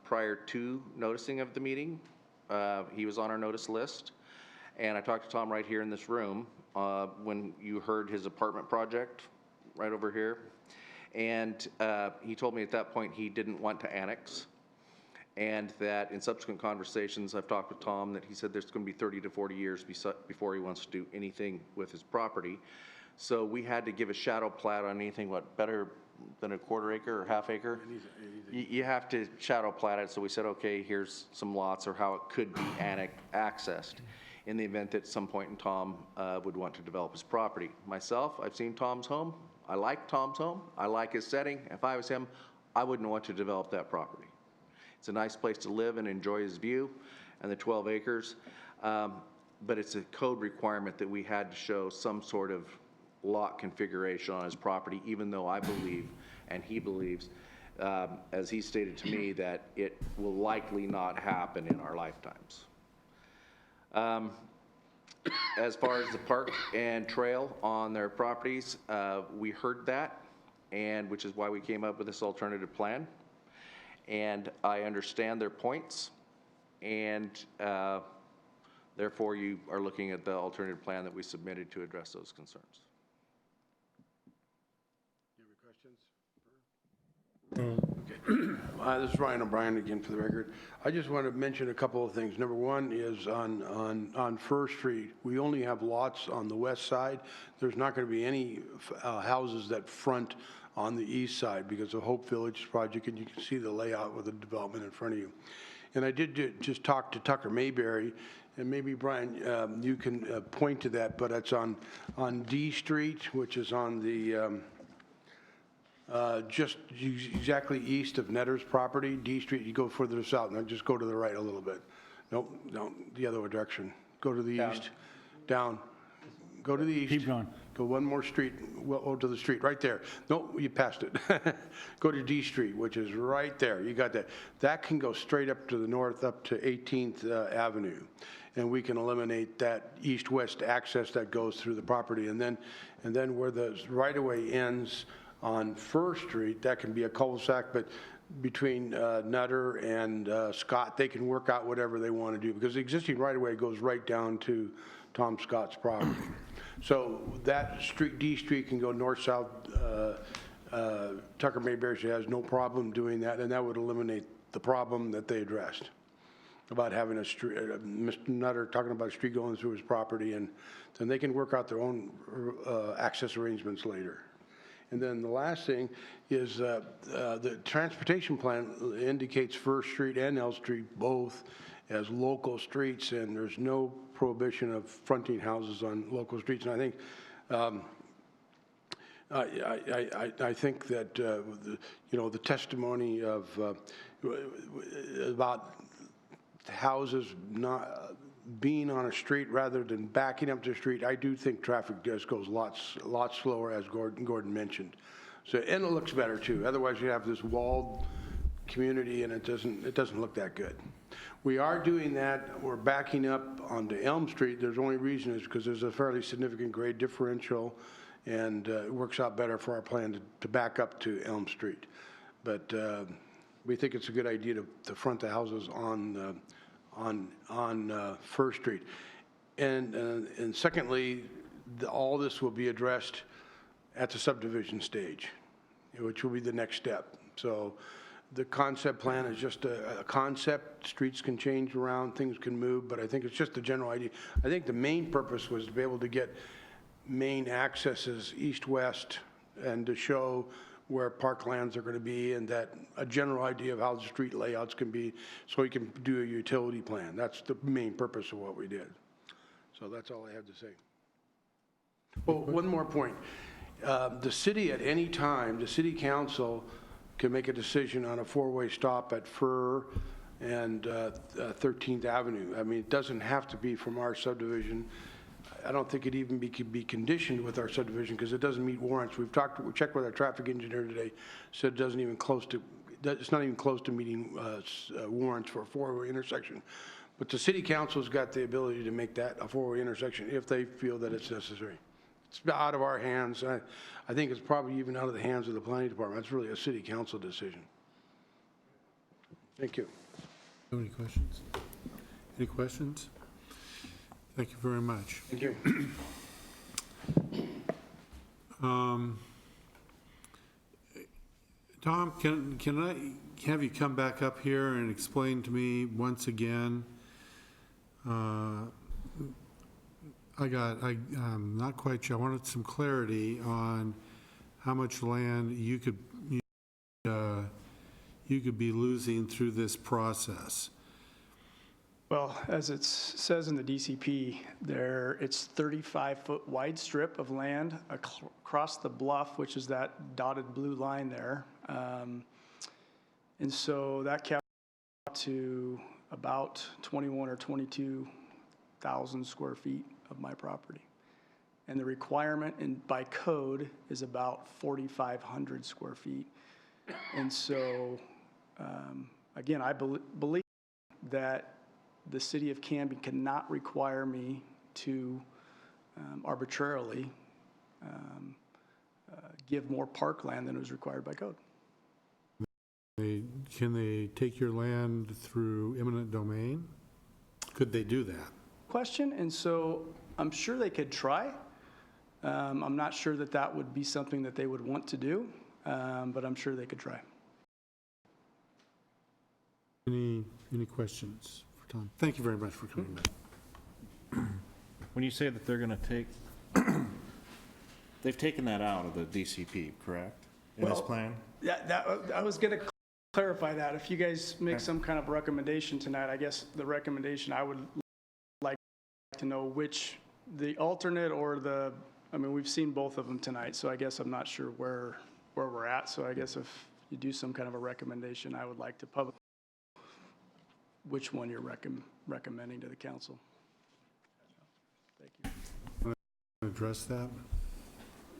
prior to noticing of the meeting. He was on our notice list. And I talked to Tom right here in this room when you heard his apartment project right over here. And he told me at that point he didn't want to annex. And that in subsequent conversations, I've talked with Tom that he said there's going to be 30 to 40 years before he wants to do anything with his property. So we had to give a shadow plat on anything, what, better than a quarter acre or half acre? You have to shadow plat it, so we said, okay, here's some lots or how it could be accessed in the event that at some point in Tom would want to develop his property. Myself, I've seen Tom's home. I like Tom's home. I like his setting. If I was him, I wouldn't want to develop that property. It's a nice place to live and enjoy his view and the 12 acres. But it's a code requirement that we had to show some sort of lot configuration on his property, even though I believe, and he believes, as he stated to me, that it will likely not happen in our lifetimes. As far as the park and trail on their properties, we heard that, and which is why we came up with this alternative plan. And I understand their points, and therefore you are looking at the alternative plan that we submitted to address those concerns. You have any questions? Okay. This is Ryan O'Brien again for the record. I just want to mention a couple of things. Number one is on First Street, we only have lots on the west side. There's not going to be any houses that front on the east side because of Hope Village project, and you can see the layout with the development in front of you. And I did just talk to Tucker Mayberry, and maybe Brian, you can point to that, but it's on D Street, which is on the just exactly east of Netter's property. D Street, you go further south, and just go to the right a little bit. Nope, no, the other direction. Go to the east, down. Go to the east. Keep going. Go one more street, well, to the street, right there. No, you passed it. Go to D Street, which is right there. You got that. That can go straight up to the north, up to 18th Avenue. And we can eliminate that east-west access that goes through the property. And then where the right-of-way ends on First Street, that can be a cul-de-sac, but between Nutter and Scott, they can work out whatever they want to do, because the existing right-of-way goes right down to Tom Scott's property. So that street, D Street, can go north-south. Tucker Mayberry has no problem doing that, and that would eliminate the problem that they addressed about having a street, Mr. Nutter talking about a street going through his property, and then they can work out their own access arrangements later. And then the last thing is the transportation plan indicates First Street and L Street both as local streets, and there's no prohibition of fronting houses on local streets. And I think I think that the testimony of about houses not being on a street rather than backing up to the street, I do think traffic just goes a lot slower, as Gordon mentioned. So, and it looks better too. Otherwise, you have this walled community, and it doesn't look that good. We are doing that. We're backing up onto Elm Street. There's only reason is because there's a fairly significant grade differential, and it works out better for our plan to back up to Elm Street. But we think it's a good idea to front the houses on First Street. And secondly, all this will be addressed at the subdivision stage, which will be the next step. So the concept plan is just a concept. Streets can change around, things can move, but I think it's just a general idea. I think the main purpose was to be able to get main accesses east-west and to show where parklands are going to be, and that a general idea of how the street layouts can be, so we can do a utility plan. That's the main purpose of what we did. So that's all I have to say. Oh, one more point. The city at any time, the city council can make a decision on a four-way stop at Fur and 13th Avenue. I mean, it doesn't have to be from our subdivision. I don't think it even could be conditioned with our subdivision because it doesn't meet warrants. We checked with our traffic engineer today, said it's not even close to meeting warrants for a four-way intersection. But the city council's got the ability to make that a four-way intersection if they feel that it's necessary. It's out of our hands. I think it's probably even out of the hands of the planning department. It's really a city council decision. Thank you. Any questions? Any questions? Thank you very much. Thank you. Tom, can I have you come back up here and explain to me once again I'm not quite sure. I wanted some clarity on how much land you could be losing through this process. Well, as it says in the DCP, it's 35-foot wide strip of land across the bluff, which is that dotted blue line there. And so that caps out to about 21 or 22,000 square feet of my property. And the requirement by code is about 4,500 square feet. And so, again, I believe that the city of Canby cannot require me to arbitrarily give more parkland than is required by code. Can they take your land through eminent domain? Could they do that? Question, and so I'm sure they could try. I'm not sure that that would be something that they would want to do, but I'm sure they could try. Any questions for Tom? Thank you very much for coming back. When you say that they're going to take, they've taken that out of the DCP, correct? In this plan? I was going to clarify that. If you guys make some kind of recommendation tonight, I guess the recommendation I would like to know which, the alternate or I mean, we've seen both of them tonight, so I guess I'm not sure where we're at. So I guess if you do some kind of a recommendation, I would like to publish which one you're recommending to the council. Thank you. Address that?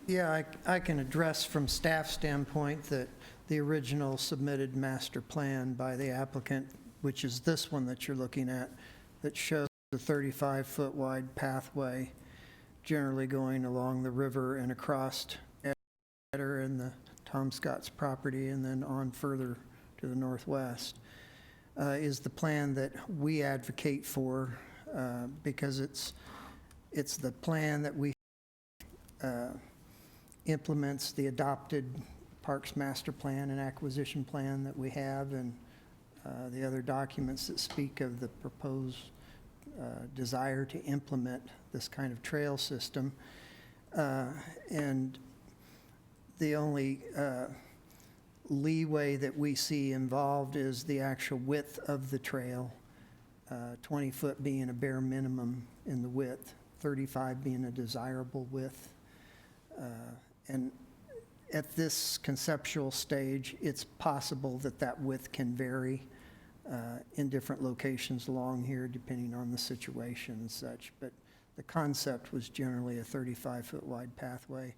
Yeah, I can address from staff standpoint that the original submitted master plan by the applicant, which is this one that you're looking at, that shows the 35-foot wide pathway generally going along the river and across Eder and the Tom Scott's property and then on further to the northwest, is the plan that we advocate for because it's the plan that we implements the adopted Parks Master Plan and Acquisition Plan that we have, and the other documents that speak of the proposed desire to implement this kind of trail system. And the only leeway that we see involved is the actual width of the trail, 20 foot being a bare minimum in the width, 35 being a desirable width. And at this conceptual stage, it's possible that that width can vary in different locations along here, depending on the situation and such. But the concept was generally a 35-foot wide pathway.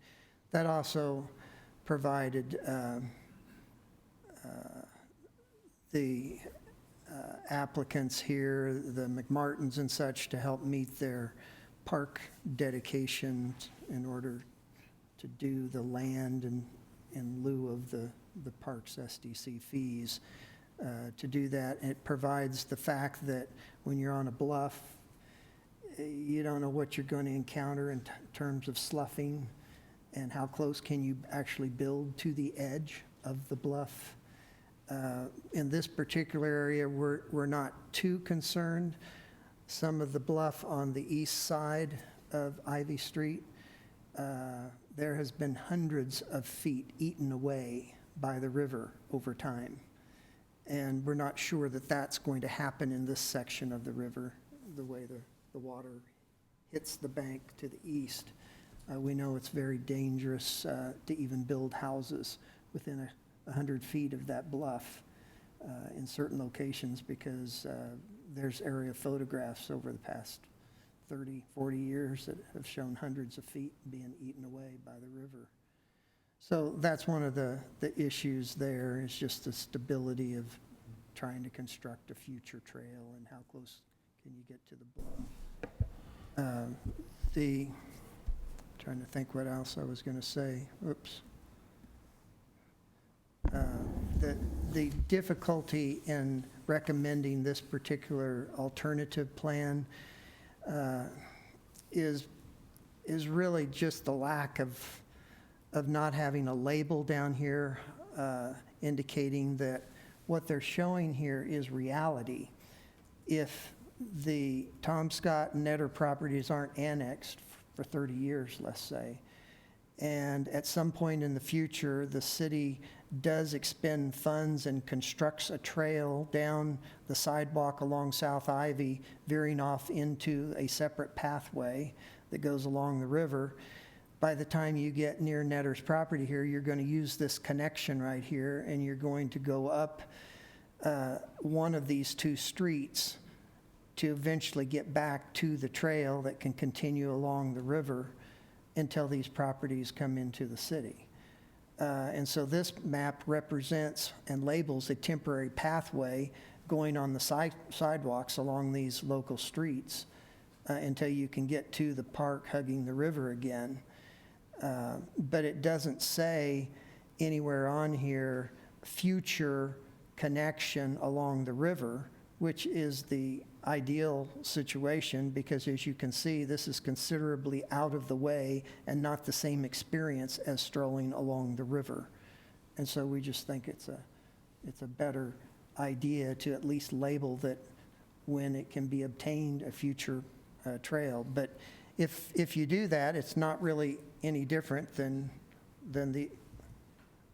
That also provided the applicants here, the McMartins and such, to help meet their park dedication in order to do the land in lieu of the park's SDC fees. To do that, it provides the fact that when you're on a bluff, you don't know what you're going to encounter in terms of sloughing and how close can you actually build to the edge of the bluff. In this particular area, we're not too concerned. Some of the bluff on the east side of Ivy Street, there has been hundreds of feet eaten away by the river over time. And we're not sure that that's going to happen in this section of the river, the way the water hits the bank to the east. We know it's very dangerous to even build houses within 100 feet of that bluff in certain locations because there's aerial photographs over the past 30, 40 years that have shown hundreds of feet being eaten away by the river. So that's one of the issues there, is just the stability of trying to construct a future trail and how close can you get to the bluff. Trying to think what else I was going to say. Oops. The difficulty in recommending this particular alternative plan is really just the lack of not having a label down here indicating that what they're showing here is reality. If the Tom Scott and Netter properties aren't annexed for 30 years, let's say. And at some point in the future, the city does expend funds and constructs a trail down the sidewalk along South Ivy, veering off into a separate pathway that goes along the river. By the time you get near Netter's property here, you're going to use this connection right here, and you're going to go up one of these two streets to eventually get back to the trail that can continue along the river until these properties come into the city. And so this map represents and labels a temporary pathway going on the sidewalks along these local streets until you can get to the park hugging the river again. But it doesn't say anywhere on here future connection along the river, which is the ideal situation, because as you can see, this is considerably out of the way and not the same experience as strolling along the river. And so we just think it's a better idea to at least label that when it can be obtained a future trail. But if you do that, it's not really any different than the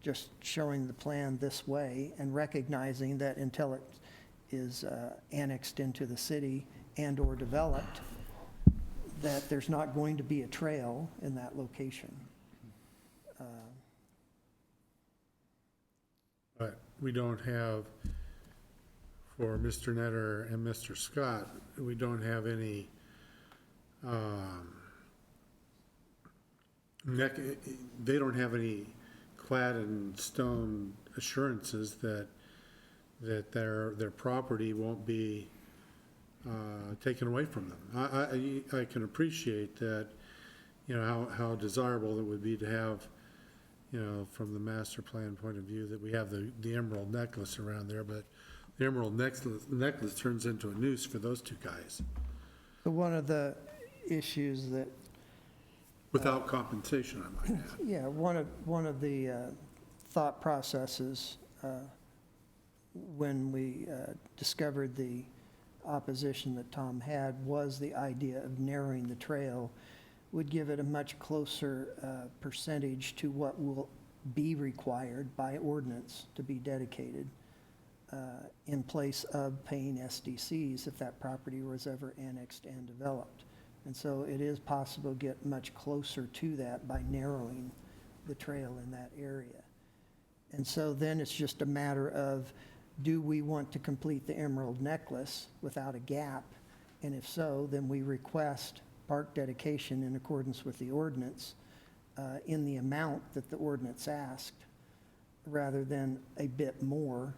just showing the plan this way and recognizing that until it is annexed into the city and or developed, that there's not going to be a trail in that location. But we don't have, for Mr. Netter and Mr. Scott, we don't have any they don't have any clad in stone assurances that their property won't be taken away from them. I can appreciate that, you know, how desirable it would be to have, you know, from the master plan point of view, that we have the emerald necklace around there, but the emerald necklace turns into a noose for those two guys. So one of the issues that Without compensation, I might add. yeah, one of the thought processes when we discovered the opposition that Tom had was the idea of narrowing the trail would give it a much closer percentage to what will be required by ordinance to be dedicated in place of paying SDCs if that property was ever annexed and developed. And so it is possible to get much closer to that by narrowing the trail in that area. And so then it's just a matter of, do we want to complete the emerald necklace without a gap? And if so, then we request park dedication in accordance with the ordinance in the amount that the ordinance asked, rather than a bit more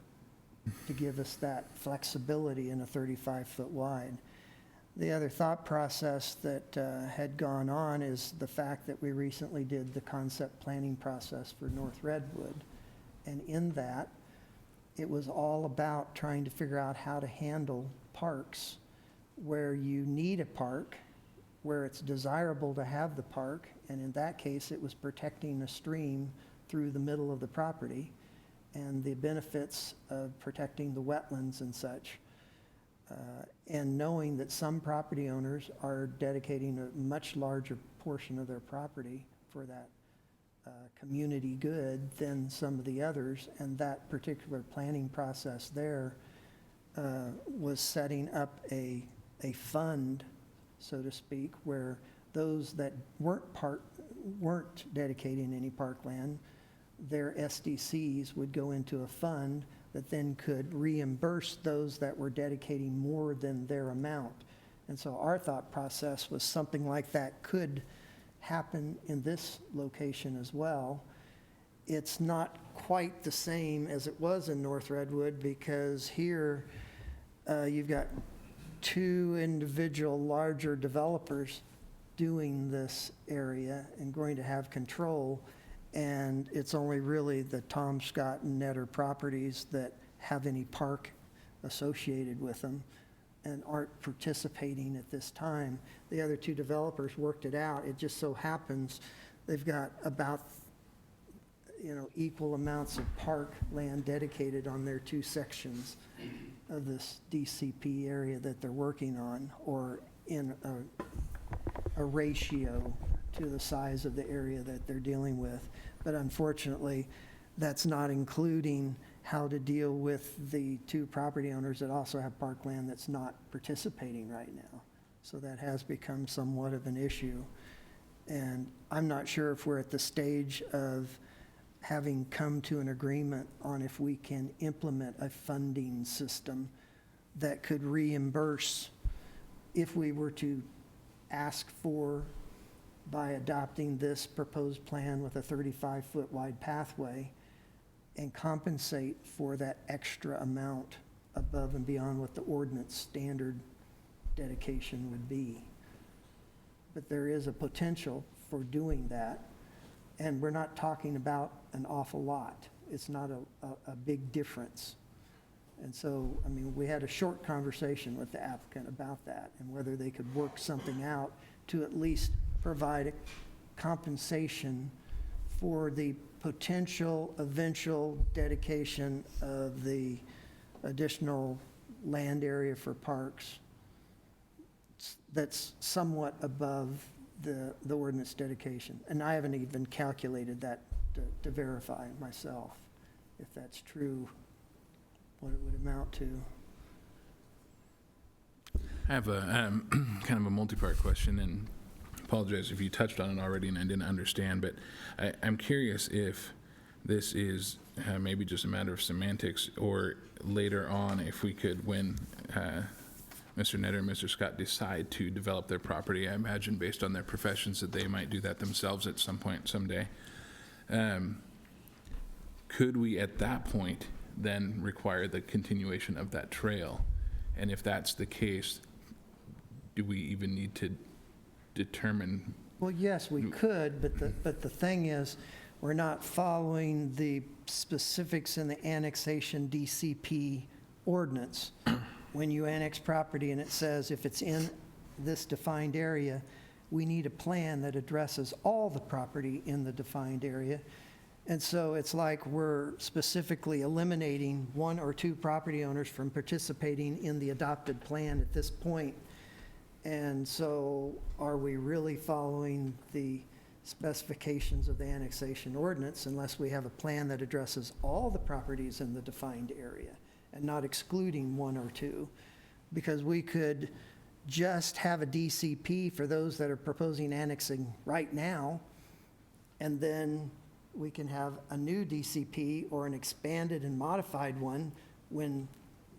to give us that flexibility in a 35-foot wide. The other thought process that had gone on is the fact that we recently did the concept planning process for North Redwood. And in that, it was all about trying to figure out how to handle parks where you need a park, where it's desirable to have the park, and in that case, it was protecting a stream through the middle of the property and the benefits of protecting the wetlands and such. And knowing that some property owners are dedicating a much larger portion of their property for that community good than some of the others, and that particular planning process there was setting up a fund, so to speak, where those that weren't dedicating any parkland, their SDCs would go into a fund that then could reimburse those that were dedicating more than their amount. And so our thought process was something like that could happen in this location as well. It's not quite the same as it was in North Redwood, because here you've got two individual larger developers doing this area and going to have control. And it's only really the Tom Scott and Netter properties that have any park associated with them and aren't participating at this time. The other two developers worked it out. It just so happens they've got about equal amounts of park land dedicated on their two sections of this DCP area that they're working on, or in a ratio to the size of the area that they're dealing with. But unfortunately, that's not including how to deal with the two property owners that also have parkland that's not participating right now. So that has become somewhat of an issue. And I'm not sure if we're at the stage of having come to an agreement on if we can implement a funding system that could reimburse if we were to ask for, by adopting this proposed plan with a 35-foot wide pathway, and compensate for that extra amount above and beyond what the ordinance standard dedication would be. But there is a potential for doing that, and we're not talking about an awful lot. It's not a big difference. And so, I mean, we had a short conversation with the applicant about that and whether they could work something out to at least provide a compensation for the potential eventual dedication of the additional land area for parks that's somewhat above the ordinance dedication. And I haven't even calculated that to verify myself, if that's true, what it would amount to. I have a kind of a multi-part question, and apologize if you touched on it already and I didn't understand, but I'm curious if this is maybe just a matter of semantics, or later on if we could, when Mr. Netter and Mr. Scott decide to develop their property, I imagine based on their professions that they might do that themselves at some point someday. Could we at that point then require the continuation of that trail? And if that's the case, do we even need to determine? Well, yes, we could, but the thing is, we're not following the specifics in the annexation DCP ordinance. When you annex property and it says if it's in this defined area, we need a plan that addresses all the property in the defined area. And so it's like we're specifically eliminating one or two property owners from participating in the adopted plan at this point. And so are we really following the specifications of the annexation ordinance unless we have a plan that addresses all the properties in the defined area and not excluding one or two? Because we could just have a DCP for those that are proposing annexing right now, and then we can have a new DCP or an expanded and modified one when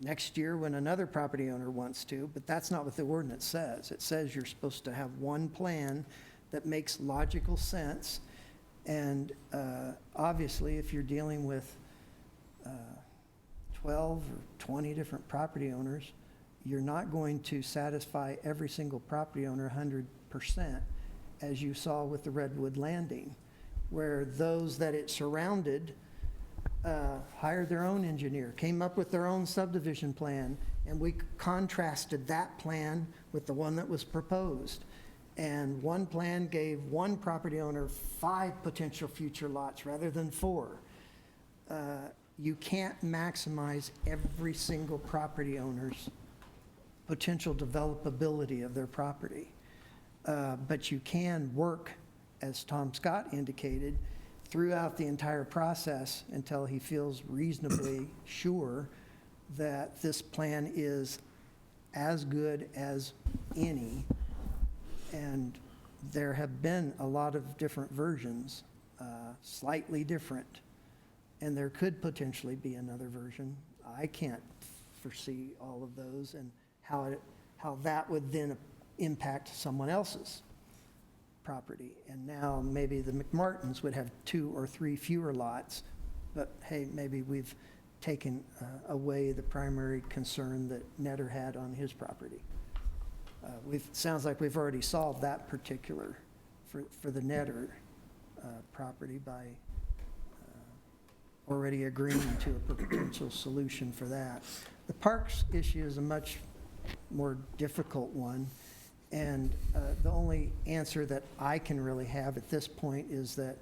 next year when another property owner wants to, but that's not what the ordinance says. It says you're supposed to have one plan that makes logical sense. And obviously, if you're dealing with 12 or 20 different property owners, you're not going to satisfy every single property owner 100%, as you saw with the Redwood Landing, where those that it surrounded hired their own engineer, came up with their own subdivision plan, and we contrasted that plan with the one that was proposed. And one plan gave one property owner 5 potential future lots rather than 4. You can't maximize every single property owner's potential developability of their property. But you can work, as Tom Scott indicated, throughout the entire process until he feels reasonably sure that this plan is as good as any. And there have been a lot of different versions, slightly different, and there could potentially be another version. I can't foresee all of those and how that would then impact someone else's property. And now maybe the McMartins would have 2 or 3 fewer lots, but hey, maybe we've taken away the primary concern that Netter had on his property. Sounds like we've already solved that particular for the Netter property by already agreeing to a potential solution for that. The parks issue is a much more difficult one. And the only answer that I can really have at this point is that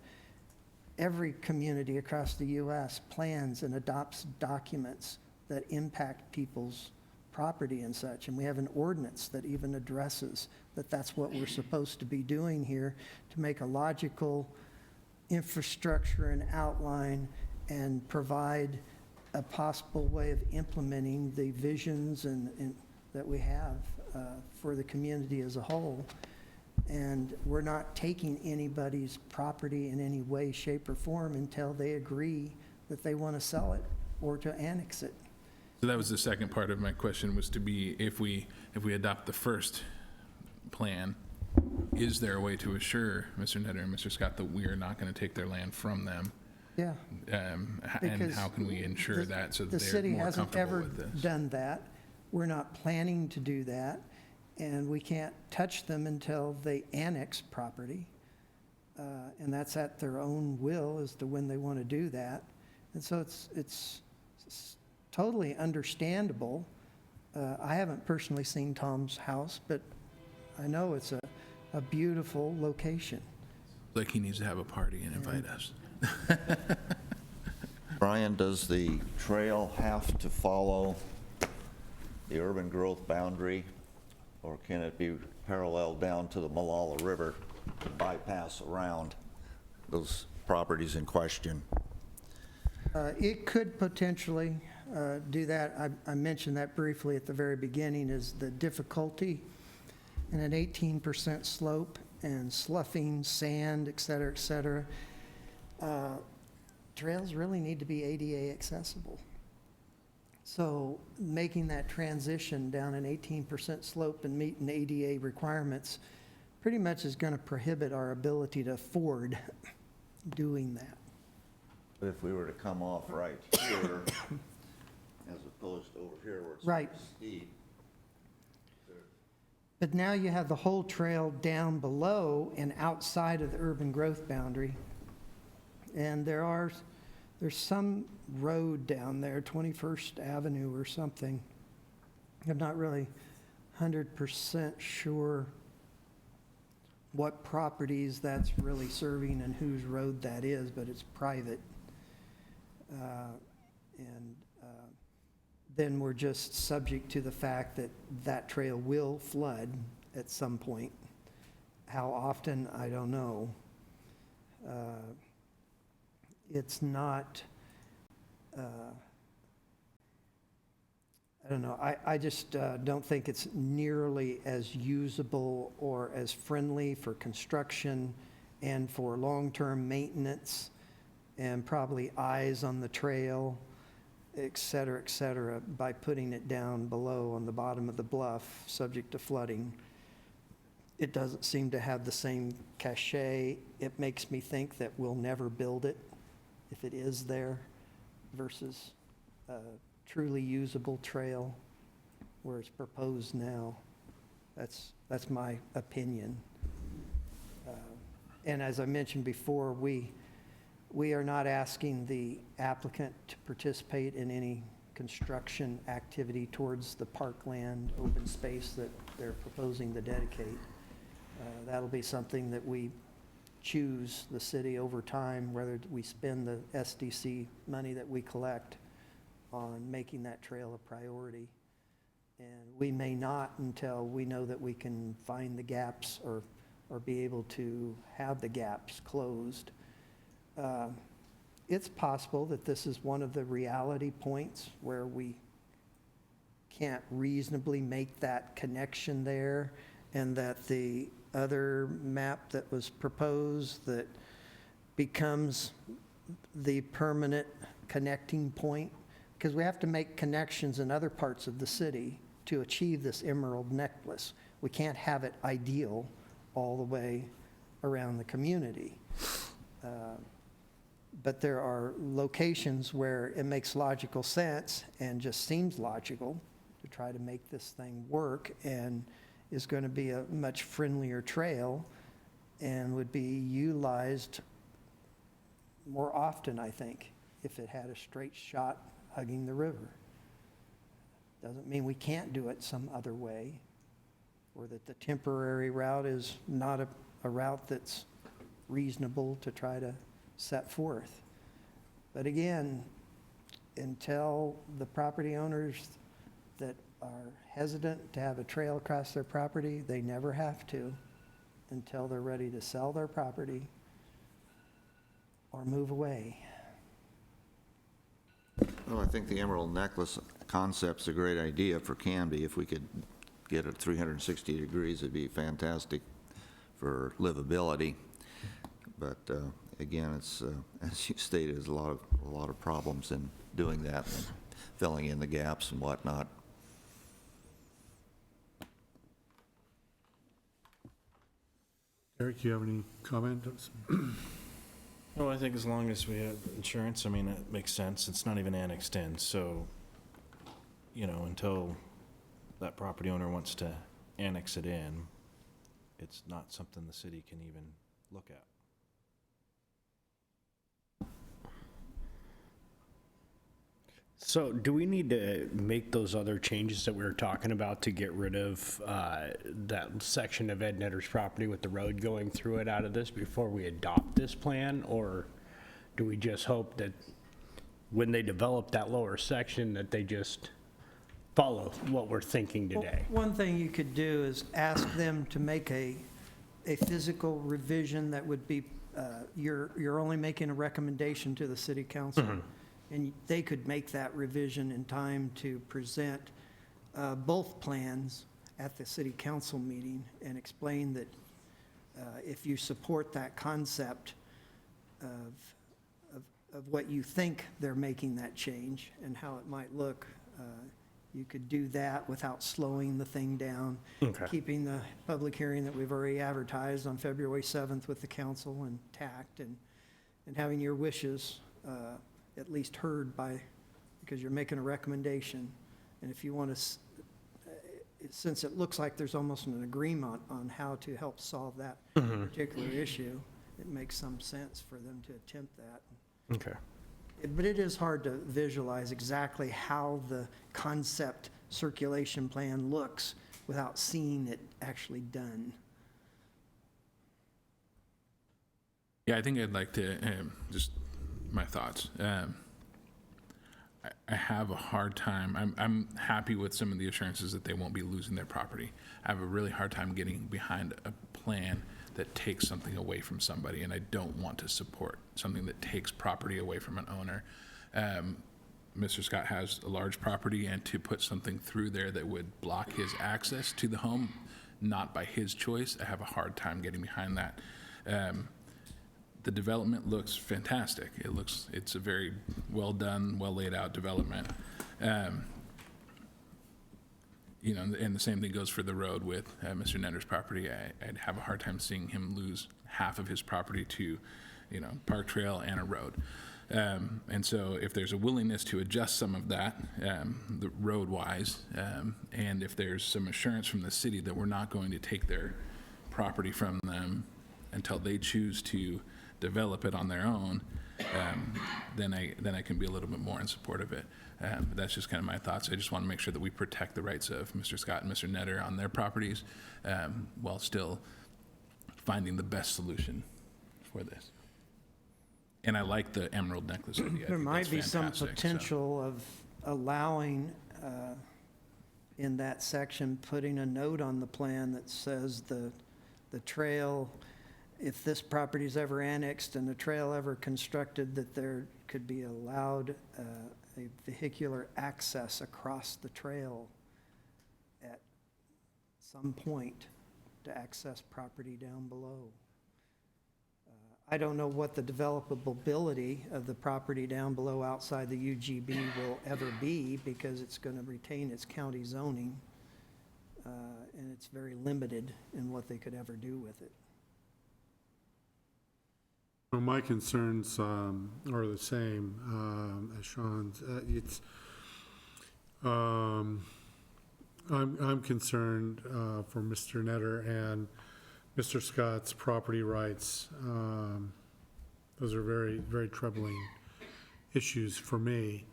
every community across the U.S. plans and adopts documents that impact people's property and such. And we have an ordinance that even addresses that that's what we're supposed to be doing here, to make a logical infrastructure and outline and provide a possible way of implementing the visions and that we have for the community as a whole. And we're not taking anybody's property in any way, shape, or form until they agree that they want to sell it or to annex it. So that was the second part of my question, was to be, if we adopt the first plan, is there a way to assure Mr. Netter and Mr. Scott that we are not going to take their land from them? Yeah. And Because how can we ensure that so that the they're city more hasn't comfortable ever with this? done that. We're not planning to do that, and we can't touch them until they annex property. And that's at their own will as to when they want to do that. And so it's totally understandable. I haven't personally seen Tom's house, but I know it's a beautiful location. Like he needs to have a party and invite us. Brian, does the trail have to follow the urban growth boundary, or can it be parallel down to the Malala River to bypass around those properties in question? It could potentially do that. I mentioned that briefly at the very beginning, is the difficulty in an 18% slope and sloughing, sand, et cetera, et cetera. Trails really need to be ADA accessible. So making that transition down an 18% slope and meeting ADA requirements pretty much is going to prohibit our ability to afford doing that. But if we were to come off right here, as opposed to over here where it's Right. steep. But now you have the whole trail down below and outside of the urban growth boundary. And there's some road down there, 21st Avenue or something. I'm not really 100% sure what properties that's really serving and whose road that is, but it's private. Then we're just subject to the fact that that trail will flood at some point. How often, I don't know. It's not, I don't know, I just don't think it's nearly as usable or as friendly for construction and for long-term maintenance and probably eyes on the trail, et cetera, by putting it down below on the bottom of the bluff, subject to flooding. It doesn't seem to have the same cachet. It makes me think that we'll never build it if it is there versus a truly usable trail where it's proposed now. That's my opinion. And as I mentioned before, we are not asking the applicant to participate in any construction activity towards the parkland open space that they're proposing to dedicate. That'll be something that we choose, the city, over time, whether we spend the SDC money that we collect on making that trail a priority. And we may not until we know that we can find the gaps or be able to have the gaps closed. It's possible that this is one of the reality points where we can't reasonably make that connection there, and that the other map that was proposed that becomes the permanent connecting point, because we have to make connections in other parts of the city to achieve this emerald necklace. We can't have it ideal all the way around the community. But there are locations where it makes logical sense and just seems logical to try to make this thing work, and is going to be a much friendlier trail and would be utilized more often, I think, if it had a straight shot hugging the river. Doesn't mean we can't do it some other way, or that the temporary route is not a route that's reasonable to try to set forth. But again, until the property owners that are hesitant to have a trail across their property, they never have to until they're ready to sell their property or move away. Well, I think the emerald necklace concept's a great idea for Canby. If we could get it 360 degrees, it'd be fantastic for livability. But again, it's, as you stated, there's a lot of problems in doing that, and filling in the gaps and whatnot. Eric, you have any comments? No, I think as long as we have insurance, I mean, it makes sense. It's not even annexed in, so, you know, until that property owner wants to annex it in, it's not something the city can even look at. So do we need to make those other changes that we were talking about to get rid of that section of Ed Netter's property with the road going through it out of this before we adopt this plan? Or do we just hope that when they develop that lower section that they just follow what we're thinking today? Well, one thing you could do is ask them to make a physical revision that would be, you're only making a recommendation to the city council. And they could make that revision in time to present both plans at the city council meeting and explain that if you support that concept of what you think they're making that change and how it might look, you could do that without slowing the thing down, keeping the public hearing that we've already advertised on February 7th with the council intact, and having your wishes at least heard by, because you're making a recommendation. And if you want to, since it looks like there's almost an agreement on how to help solve that particular issue, it makes some sense for them to attempt that. Okay. But it is hard to visualize exactly how the concept circulation plan looks without seeing it actually done. Yeah, I think I'd like to, just my thoughts. I have a hard time, I'm happy with some of the assurances that they won't be losing their property. I have a really hard time getting behind a plan that takes something away from somebody, and I don't want to support something that takes property away from an owner. Mr. Scott has a large property, and to put something through there that would block his access to the home, not by his choice, I have a hard time getting behind that. The development looks fantastic. It's a very well done, well laid out development. You know, and the same thing goes for the road with Mr. Netter's property. I'd have a hard time seeing him lose half of his property to, you know, park trail and a road. And so if there's a willingness to adjust some of that, the road-wise, and if there's some assurance from the city that we're not going to take their property from them until they choose to develop it on their own, then I can be a little bit more in support of it. But that's just kind of my thoughts. I just want to make sure that we protect the rights of Mr. Scott and Mr. Netter on their properties, while still finding the best solution for this. And I like the emerald necklace idea. There might be some potential of allowing, in that section, putting a note on the plan that says the trail, if this property is ever annexed and the trail ever constructed, that there could be allowed a vehicular access across the trail at some point to access property down below. I don't know what the developability of the property down below outside the UGB will ever be, because it's going to retain its county zoning, and it's very limited in what they could ever do with it. Well, my concerns are the same as Sean's. I'm concerned for Mr. Netter and Mr. Scott's property rights. Those are very, very troubling issues for me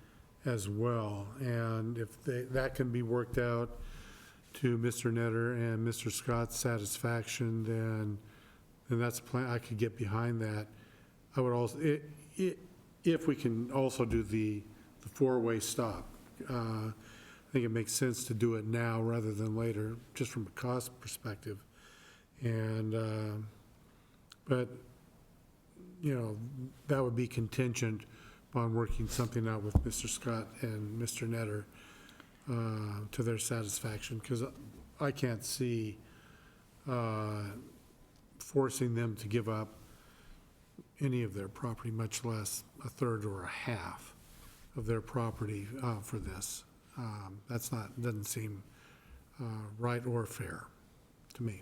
as well. And if that can be worked out to Mr. Netter and Mr. Scott's satisfaction, then that's a plan. I could get behind that. I would also, if we can also do the four-way stop, I think it makes sense to do it now rather than later, just from a cost perspective. And, but, you know, that would be contingent upon working something out with Mr. Scott and Mr. Netter to their satisfaction, because I can't see forcing them to give up any of their property, much less a third or a half of their property for this. Doesn't seem right or fair to me.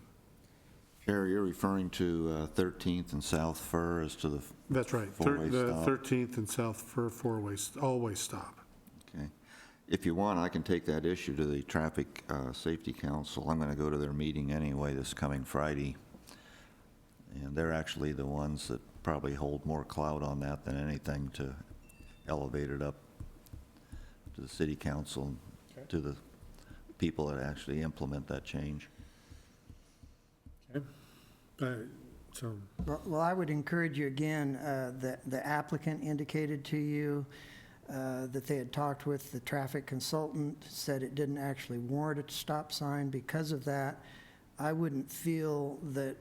Jerry, you're referring to 13th and South Fur as to the That's right. four-way The stop? 13th and South Fur four-way, always stop. Okay. If you want, I can take that issue to the Traffic Safety Council. I'm going to go to their meeting anyway this coming Friday. And they're actually the ones that probably hold more clout on that than anything to elevate it up to the city council, to the people that actually implement that change. Okay. So, Well, I would encourage you again, the applicant indicated to you that they had talked with the traffic consultant, said it didn't actually warrant a stop sign. Because of that, I wouldn't feel that,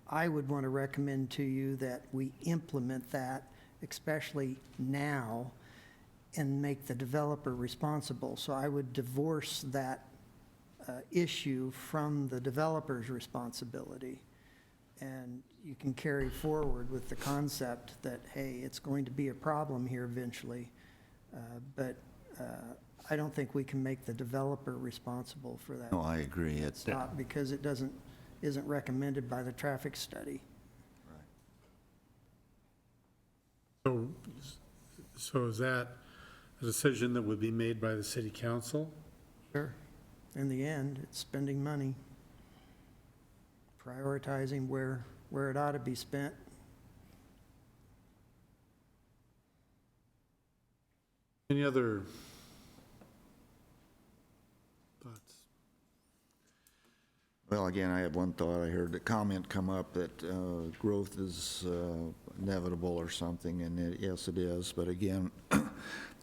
I would want to recommend to you that we implement that, especially now, and make the developer responsible. So I would divorce that issue from the developer's responsibility. And you can carry forward with the concept that, hey, it's going to be a problem here eventually, but I don't think we can make the developer responsible for that. No, I agree. Stop, because it isn't recommended by the traffic study. so is that a decision that would be made by the city council? Sure. In the end, it's spending money, prioritizing where it ought to be spent. Any other thoughts? Well, again, I have one thought. I heard the comment come up that growth is inevitable or something, and yes, it is. But again,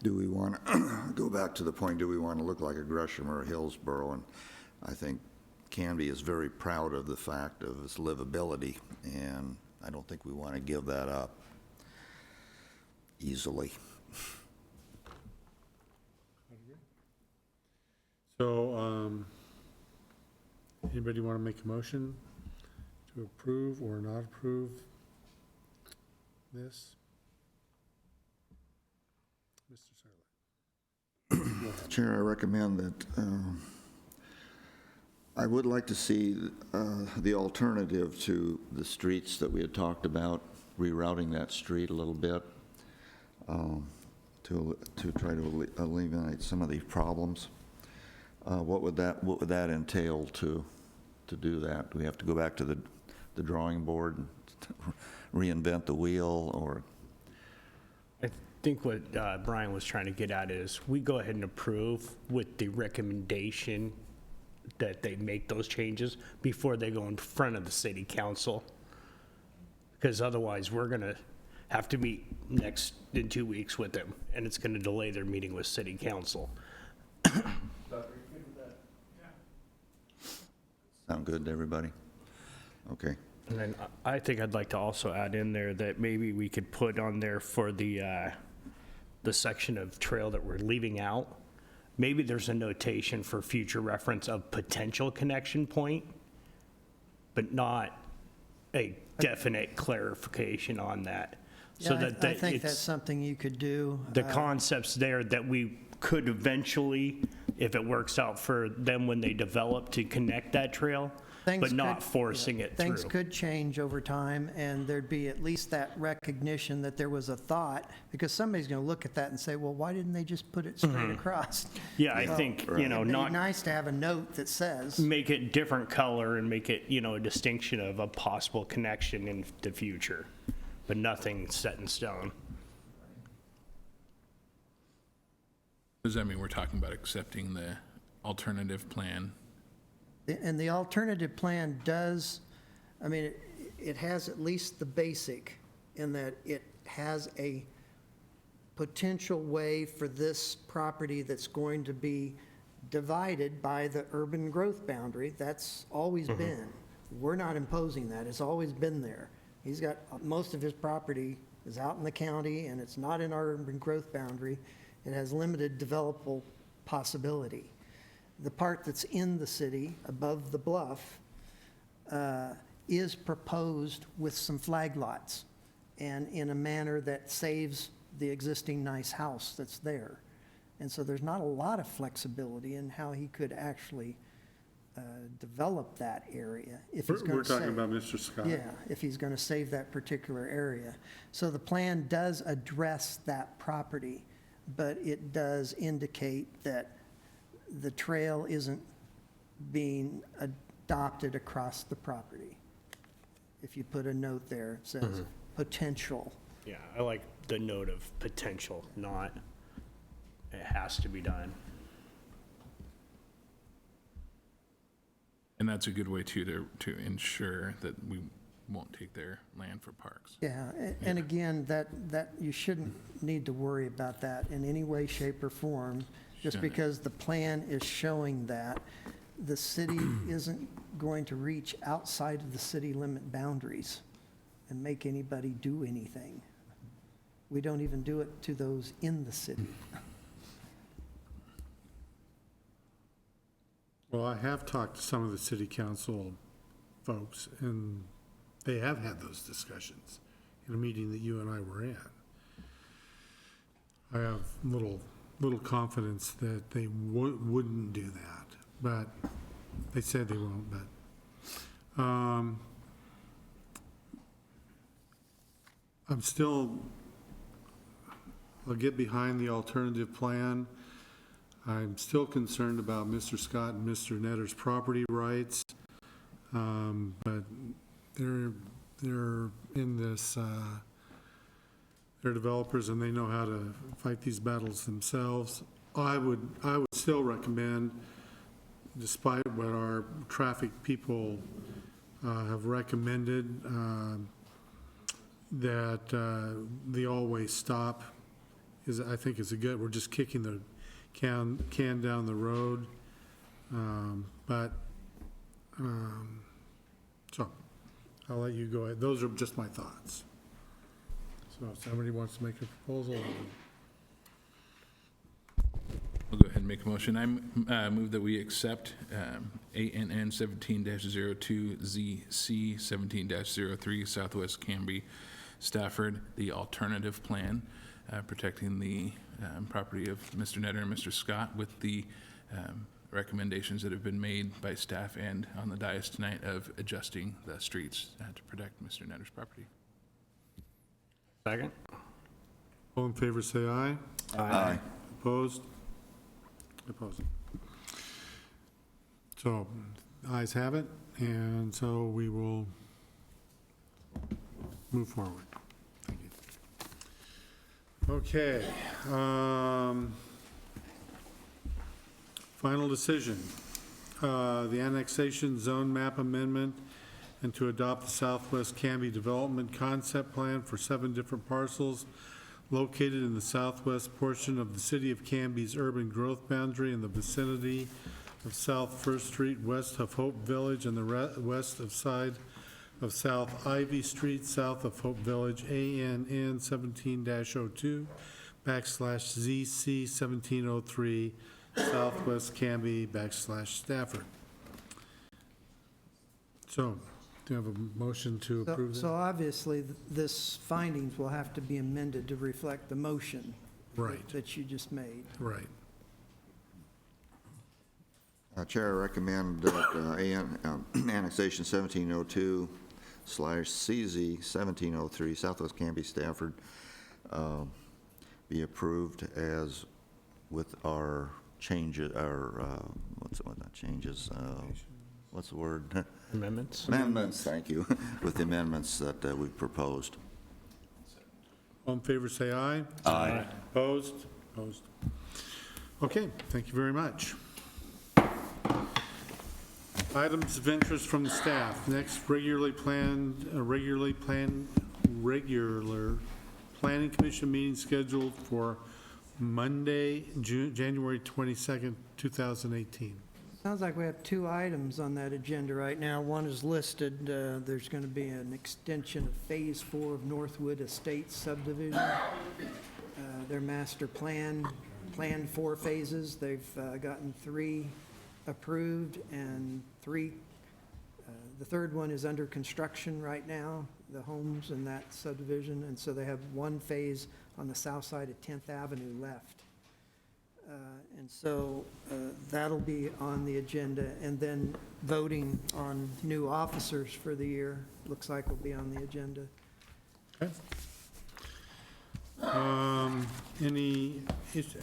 do we want to go back to the point, do we want to look like a Gresham or a Hillsborough? And I think Canby is very proud of the fact of its livability, and I don't think we want to give that up easily. So, anybody want to make a motion to approve or not approve this? Mr. Sarlet. Chair, I recommend that I would like to see the alternative to the streets that we had talked about, rerouting that street a little bit to try to alleviate some of these problems. What would that entail to do that? Do we have to go back to the drawing board and reinvent the wheel, or? I think what Brian was trying to get at is we go ahead and approve with the recommendation that they make those changes before they go in front of the city council. Because otherwise, we're going to have to meet in 2 weeks with them, and it's going to delay their meeting with city council. Sound good to everybody? Okay. And then I think I'd like to also add in there that maybe we could put on there for the section of trail that we're leaving out, maybe there's a notation for future reference of potential connection point, but not a definite clarification on that. So Yeah, that I think that's it's something you could do. the concepts there that we could eventually, if it works out for them when they develop to connect that trail, but not forcing it through. Things could change over time, and there'd be at least that recognition that there was a thought, because somebody's going to look at that and say, well, why didn't they just put it straight across? Yeah, I think, you know, It'd be not nice to have a note that says, make it different color and make it, you know, a distinction of a possible connection in the future, but nothing set in stone. Does that mean we're talking about accepting the alternative plan? and the alternative plan does, I mean, it has at least the basic in that it has a potential way for this property that's going to be divided by the urban growth boundary. That's always been. We're not imposing that. It's always been there. He's got, most of his property is out in the county, and it's not in our urban growth boundary. It has limited developable possibility. The part that's in the city, above the bluff, is proposed with some flag lots, and in a manner that saves the existing nice house that's there. And so there's not a lot of flexibility in how he could actually develop that area if he's going We're to talking about Mr. Scott. Yeah, if he's going to save that particular area. So the plan does address that property, but it does indicate that the trail isn't being adopted across the property. If you put a note there, it says potential. Yeah, I like the note of potential, not it has to be done. And that's a good way to ensure that we won't take their land for parks. Yeah, and again, that you shouldn't need to worry about that in any way, shape, or form, just Shouldn't. because the plan is showing that the city isn't going to reach outside of the city limit boundaries and make anybody do anything. We don't even do it to those in the city. Well, I have talked to some of the city council folks, and they have had those discussions in a meeting that you and I were in. I have little confidence that they wouldn't do that, but they said they won't, but I'll get behind the alternative plan. I'm still concerned about Mr. Scott and Mr. Netter's property rights, but they're in this, they're developers and they know how to fight these battles themselves. I would still recommend, despite what our traffic people have recommended, that the always stop I think is a good, we're just kicking the can down the road, so I'll let you go ahead. Those are just my thoughts. So if somebody wants to make a proposal. I'll go ahead and make a motion. I move that we accept ANN 17-02 ZC 17-03 Southwest Canby Stafford, the alternative plan, protecting the property of Mr. Netter and Mr. Scott with the recommendations that have been made by staff and on the dais tonight of adjusting the streets to protect Mr. Netter's property. Second? All in favor, say aye. Aye. Opposed? Opposed. So, ayes have it, and so we will move forward. Thank you. Okay. Final decision. The annexation zone map amendment and to adopt the Southwest Canby Development Concept Plan for 7 different parcels located in the southwest portion of the city of Canby's urban growth boundary in the vicinity of South First Street, west of Hope Village, and the west of side of South Ivy Street, south of Hope Village, ANN 17-02 /ZC 1703, Southwest Canby /Stafford. So, do you have a motion to approve that? So obviously, this findings will have to be amended to reflect the motion Right, that you just made. right. Chair, I recommend that annexation 1702 /CZ 1703 Southwest Canby Stafford be approved as with our changes, not changes, what's the word? Amendments? Amendments, thank you, with the amendments that we've proposed. All in favor, say aye. Aye. Opposed? Opposed. Okay, thank you very much. Items of interest from the staff. Next, regularly planned regular planning commission meeting scheduled for Monday, January 22nd, 2018. Sounds like we have two items on that agenda right now. One is listed, there's going to be an extension of Phase 4 of Northwood Estates subdivision. Their master plan, planned 4 phases. They've gotten 3 approved and 3, the third one is under construction right now, the homes in that subdivision. And so they have 1 phase on the south side of 10th Avenue left. And so that'll be on the agenda. And then voting on new officers for the year, looks like will be on the agenda. Okay. Any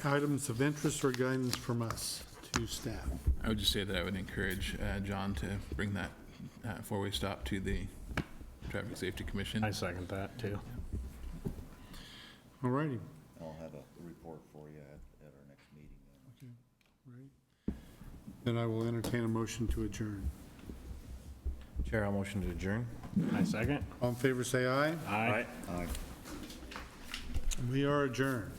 items of interest or guidance from us to staff? I would just say that I would encourage John to bring that 4-way stop to the Traffic Safety Commission. I second that, too. All righty. I'll have a report for you at our next meeting. Right. Then I will entertain a motion to adjourn. Chair, I'll motion to adjourn. I second. All in favor, say aye. Aye. Aye. We are adjourned.